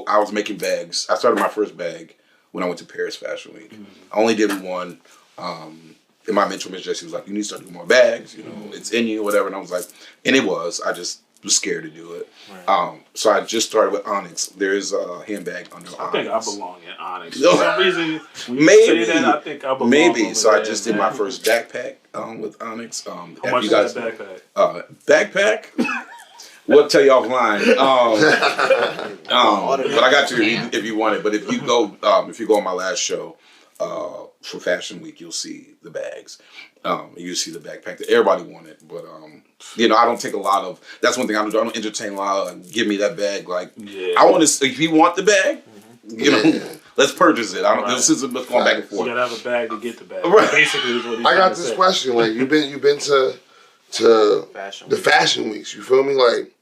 Speaker 3: was making bags. I started my first bag when I went to Paris Fashion Week. I only did one. And my mentor, Miss Jessie, was like, "You need to start doing more bags. It's in you, whatever." And I was like, and it was. I just was scared to do it. Right. So I just started with Onyx. There is a handbag under Onyx.
Speaker 1: I think I belong in Onyx. For some reason, when you say that, I think I belong.
Speaker 3: Maybe. So I just did my first backpack with Onyx.
Speaker 1: How much is that backpack?
Speaker 3: Backpack? We'll tell you offline. But I got you if you want it. But if you go on my last show for Fashion Week, you'll see the bags. You see the backpack that everybody wanted. But I don't take a lot of. That's one thing I don't entertain a lot of. Give me that bag. Like I want to. If you want the bag, let's purchase it. This is going back and forth.
Speaker 1: You gotta have a bag to get the bag.
Speaker 3: Right.
Speaker 1: Basically, is what he's
Speaker 4: I got this question. Like you've been to the fashion weeks. You feel me? Like,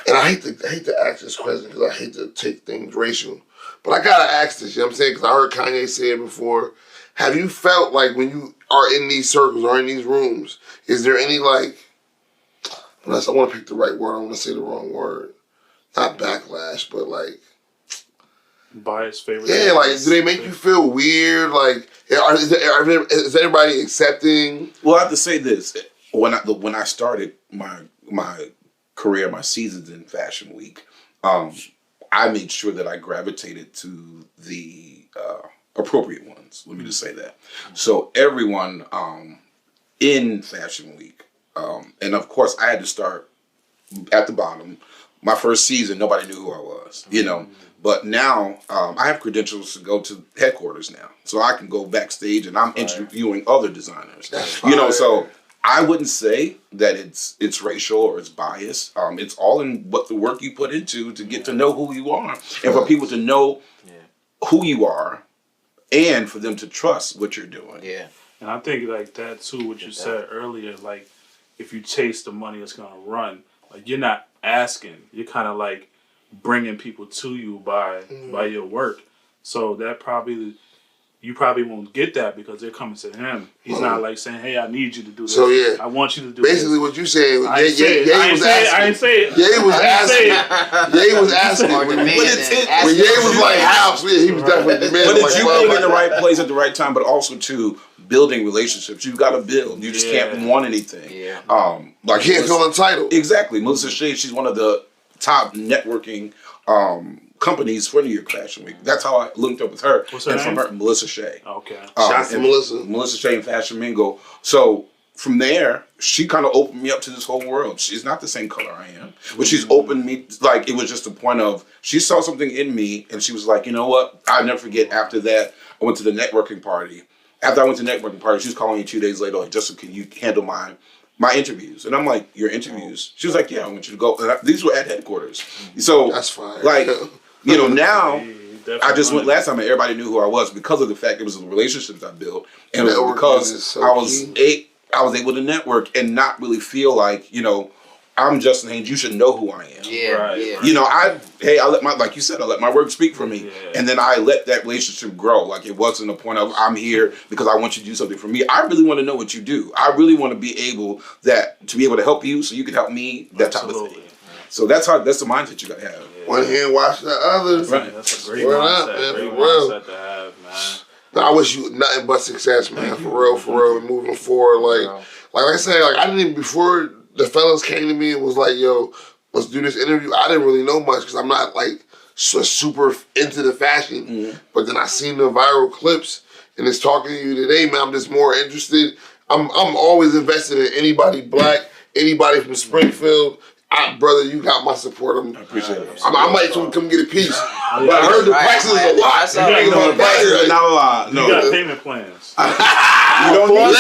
Speaker 4: and I hate to ask this question because I hate to take things racial, but I gotta ask this. You know what I'm saying? Because I heard Kanye say it before. Have you felt like when you are in these circles or in these rooms, is there any like? Unless I want to pick the right word, I want to say the wrong word. Not backlash, but like.
Speaker 1: Bias, favorite.
Speaker 4: Yeah, like do they make you feel weird? Like, is everybody accepting?
Speaker 3: Well, I have to say this: when I started my career, my seasons in Fashion Week, I made sure that I gravitated to the appropriate ones. Let me just say that. So everyone in Fashion Week, and of course, I had to start at the bottom. My first season, nobody knew who I was, But now I have credentials to go to headquarters now, so I can go backstage and I'm interviewing other designers. So I wouldn't say that it's racial or it's biased. It's all in what the work you put into to get to know who you are, and for people to know who you are, and for them to trust what you're doing.
Speaker 5: Yeah,
Speaker 1: and I think like that too. What you said earlier, like if you chase the money, it's gonna run. Like you're not asking, you're kind of like bringing people to you by your work. So that you probably won't get that because they're coming to him. He's not like saying, "Hey, I need you to do this.
Speaker 4: So yeah,
Speaker 1: I want you to do
Speaker 4: basically
Speaker 1: this."
Speaker 4: what you saying.
Speaker 1: I ain't say it.
Speaker 4: Ye was asking. Ye was asking. When Ye was like house, he was definitely demanding.
Speaker 3: But it's you being in the right place at the right time, but also to building relationships. You've got to build. You just can't want anything.
Speaker 5: Yeah.
Speaker 3: Like
Speaker 4: you can't feel entitled.
Speaker 3: Exactly. Melissa Shea, she's one of the top networking companies for New York Fashion Week. That's how I linked up with her.
Speaker 1: What's her name?
Speaker 3: From her, Melissa Shea.
Speaker 1: Okay.
Speaker 4: Shots to Melissa.
Speaker 3: Melissa Shea and Fashion Mingle. So from there, she kind of opened me up to this whole world. She's not the same color I am, but she's opened me, like it was just a point of, she saw something in me and she was like, you know what? I'll never forget after that, I went to the networking party. After I went to the networking party, she was calling me 2 days later, like, Justin, can you handle my interviews? And I'm like, your interviews? She was like, yeah, I want you to go. And these were at headquarters. So
Speaker 4: that's fine.
Speaker 3: Like, now, I just went last time and everybody knew who I was because of the fact it was the relationships I built. And it was because I was able to network and not really feel like, I'm Justin Haynes. You should know who I am.
Speaker 5: Yeah,
Speaker 1: Right.
Speaker 5: yeah.
Speaker 3: You know, I let my, like you said, I let my work speak for me, and then I let that relationship grow. Like it wasn't a point of I'm here because I want you to do something for me. I really want to know what you do. I really want to be able to help you, so you can help me. That type of thing. So that's the mindset you gotta have.
Speaker 4: One hand wash the other.
Speaker 3: Right.
Speaker 1: That's a great
Speaker 4: Word
Speaker 1: mindset.
Speaker 4: up, man,
Speaker 1: Great
Speaker 4: for real.
Speaker 1: mindset to have, man.
Speaker 4: No, I wish you nothing but success, man. For real, and moving forward. Like I said, like I didn't even, before the fellas came to me and was like, "Yo, let's do this interview." I didn't really know much because I'm not like super into the fashion. But then I seen the viral clips and it's talking to you today, man. I'm just more interested. I'm always invested in anybody black, anybody from Springfield. Brother, you got my support.
Speaker 3: I appreciate it.
Speaker 4: I might come get a piece. But I heard the prices is a lot.
Speaker 3: The prices are not a lot. No.
Speaker 1: You got payment plans.
Speaker 3: You don't need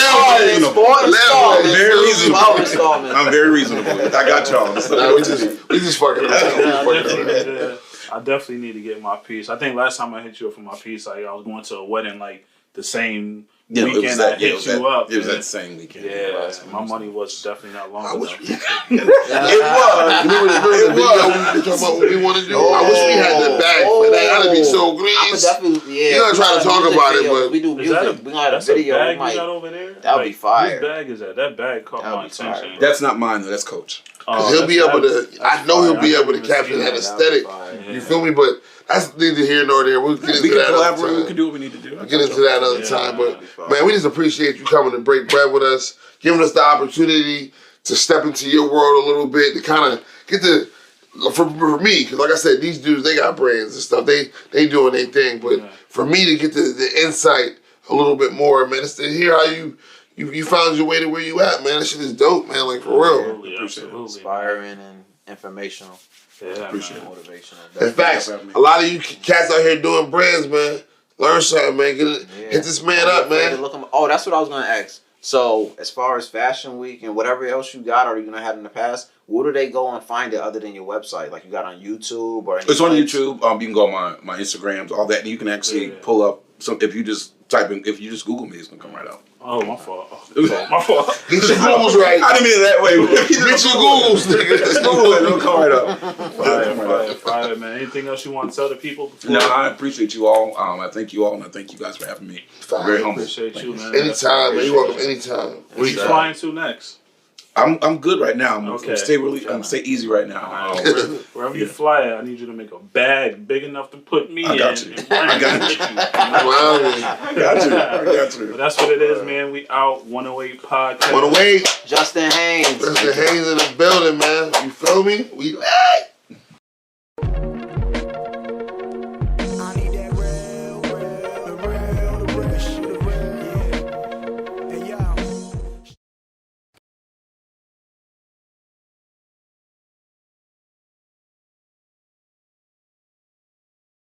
Speaker 5: Very reasonable.
Speaker 3: installments. I'm very reasonable. I got y'all.
Speaker 4: Nah, we just fucking around.
Speaker 1: I definitely need to get my piece. I think last time I hit you up for my piece, I was going to a wedding like the same weekend I hit you up.
Speaker 3: It was that same weekend.
Speaker 1: Yeah, my money was definitely not long enough.
Speaker 3: It was.
Speaker 4: Remember the video we talking about what we want to do? I wish we had the bag for that. That'd be so great.
Speaker 5: Definitely,
Speaker 4: You gotta try to talk about it, but
Speaker 5: we do music. We got a video.
Speaker 1: Bag you got over there?
Speaker 5: That would be fire.
Speaker 1: Whose bag is that? That bag caught my attention.
Speaker 3: That's not mine though. That's Coach.
Speaker 4: Cause he'll be able to. I know he'll be able to capture that aesthetic. You feel me? But that's neither here nor there. We'll get into that.
Speaker 3: Collaborate. We can do what we need to do.
Speaker 4: We'll get into that another time. But man, we just appreciate you coming to break bread with us, giving us the opportunity to step into your world a little bit, to kind of get the. For me, because like I said, these dudes, they got brands and stuff. They doing their thing. But for me to get the insight a little bit more, man, it's to hear how you found your way to where you at, man. That shit is dope, man. Like for real.
Speaker 1: Absolutely.
Speaker 5: Inspiring and informational.
Speaker 1: Yeah,
Speaker 3: Appreciate it.
Speaker 5: Motivational.
Speaker 4: In fact, a lot of you cats out here doing brands, man. Learn something, man. Hit this man up, man.
Speaker 5: Oh, that's what I was gonna ask. So, as far as Fashion Week and whatever else you got or you're gonna have in the past, where do they go and find it other than your website? Like you got on YouTube or anything?
Speaker 3: It's on YouTube. You can go on my Instagrams, all that, and you can actually pull up some. If you just Google me, it's gonna come right out.
Speaker 1: Oh, my fault. My fault.
Speaker 4: Get your Googles right.
Speaker 3: I didn't mean it that way.
Speaker 4: Get your Googles, nigga.
Speaker 3: Just Google it. It'll come right up.
Speaker 1: Fire, man. Anything else you want to tell the people before?
Speaker 3: No, I appreciate you all. I thank you all, and I thank you guys for having me. I'm very humble.
Speaker 1: Appreciate you, man.
Speaker 4: Anytime, man. You're welcome anytime.
Speaker 1: Where you flying to next?
Speaker 3: I'm good right now. I'm
Speaker 1: Okay.
Speaker 3: stay easy right now.
Speaker 1: Wherever you fly at, I need you to make a bag big enough to put me
Speaker 3: I got
Speaker 1: in.
Speaker 3: you.
Speaker 1: And bring
Speaker 3: I got
Speaker 1: it
Speaker 3: you.
Speaker 1: with
Speaker 3: I got you.
Speaker 1: But that's what it is, man. We out. 108 podcast.
Speaker 4: 108.
Speaker 5: Justin Haynes.
Speaker 4: Justin Haynes in the building, man. You feel me? We back.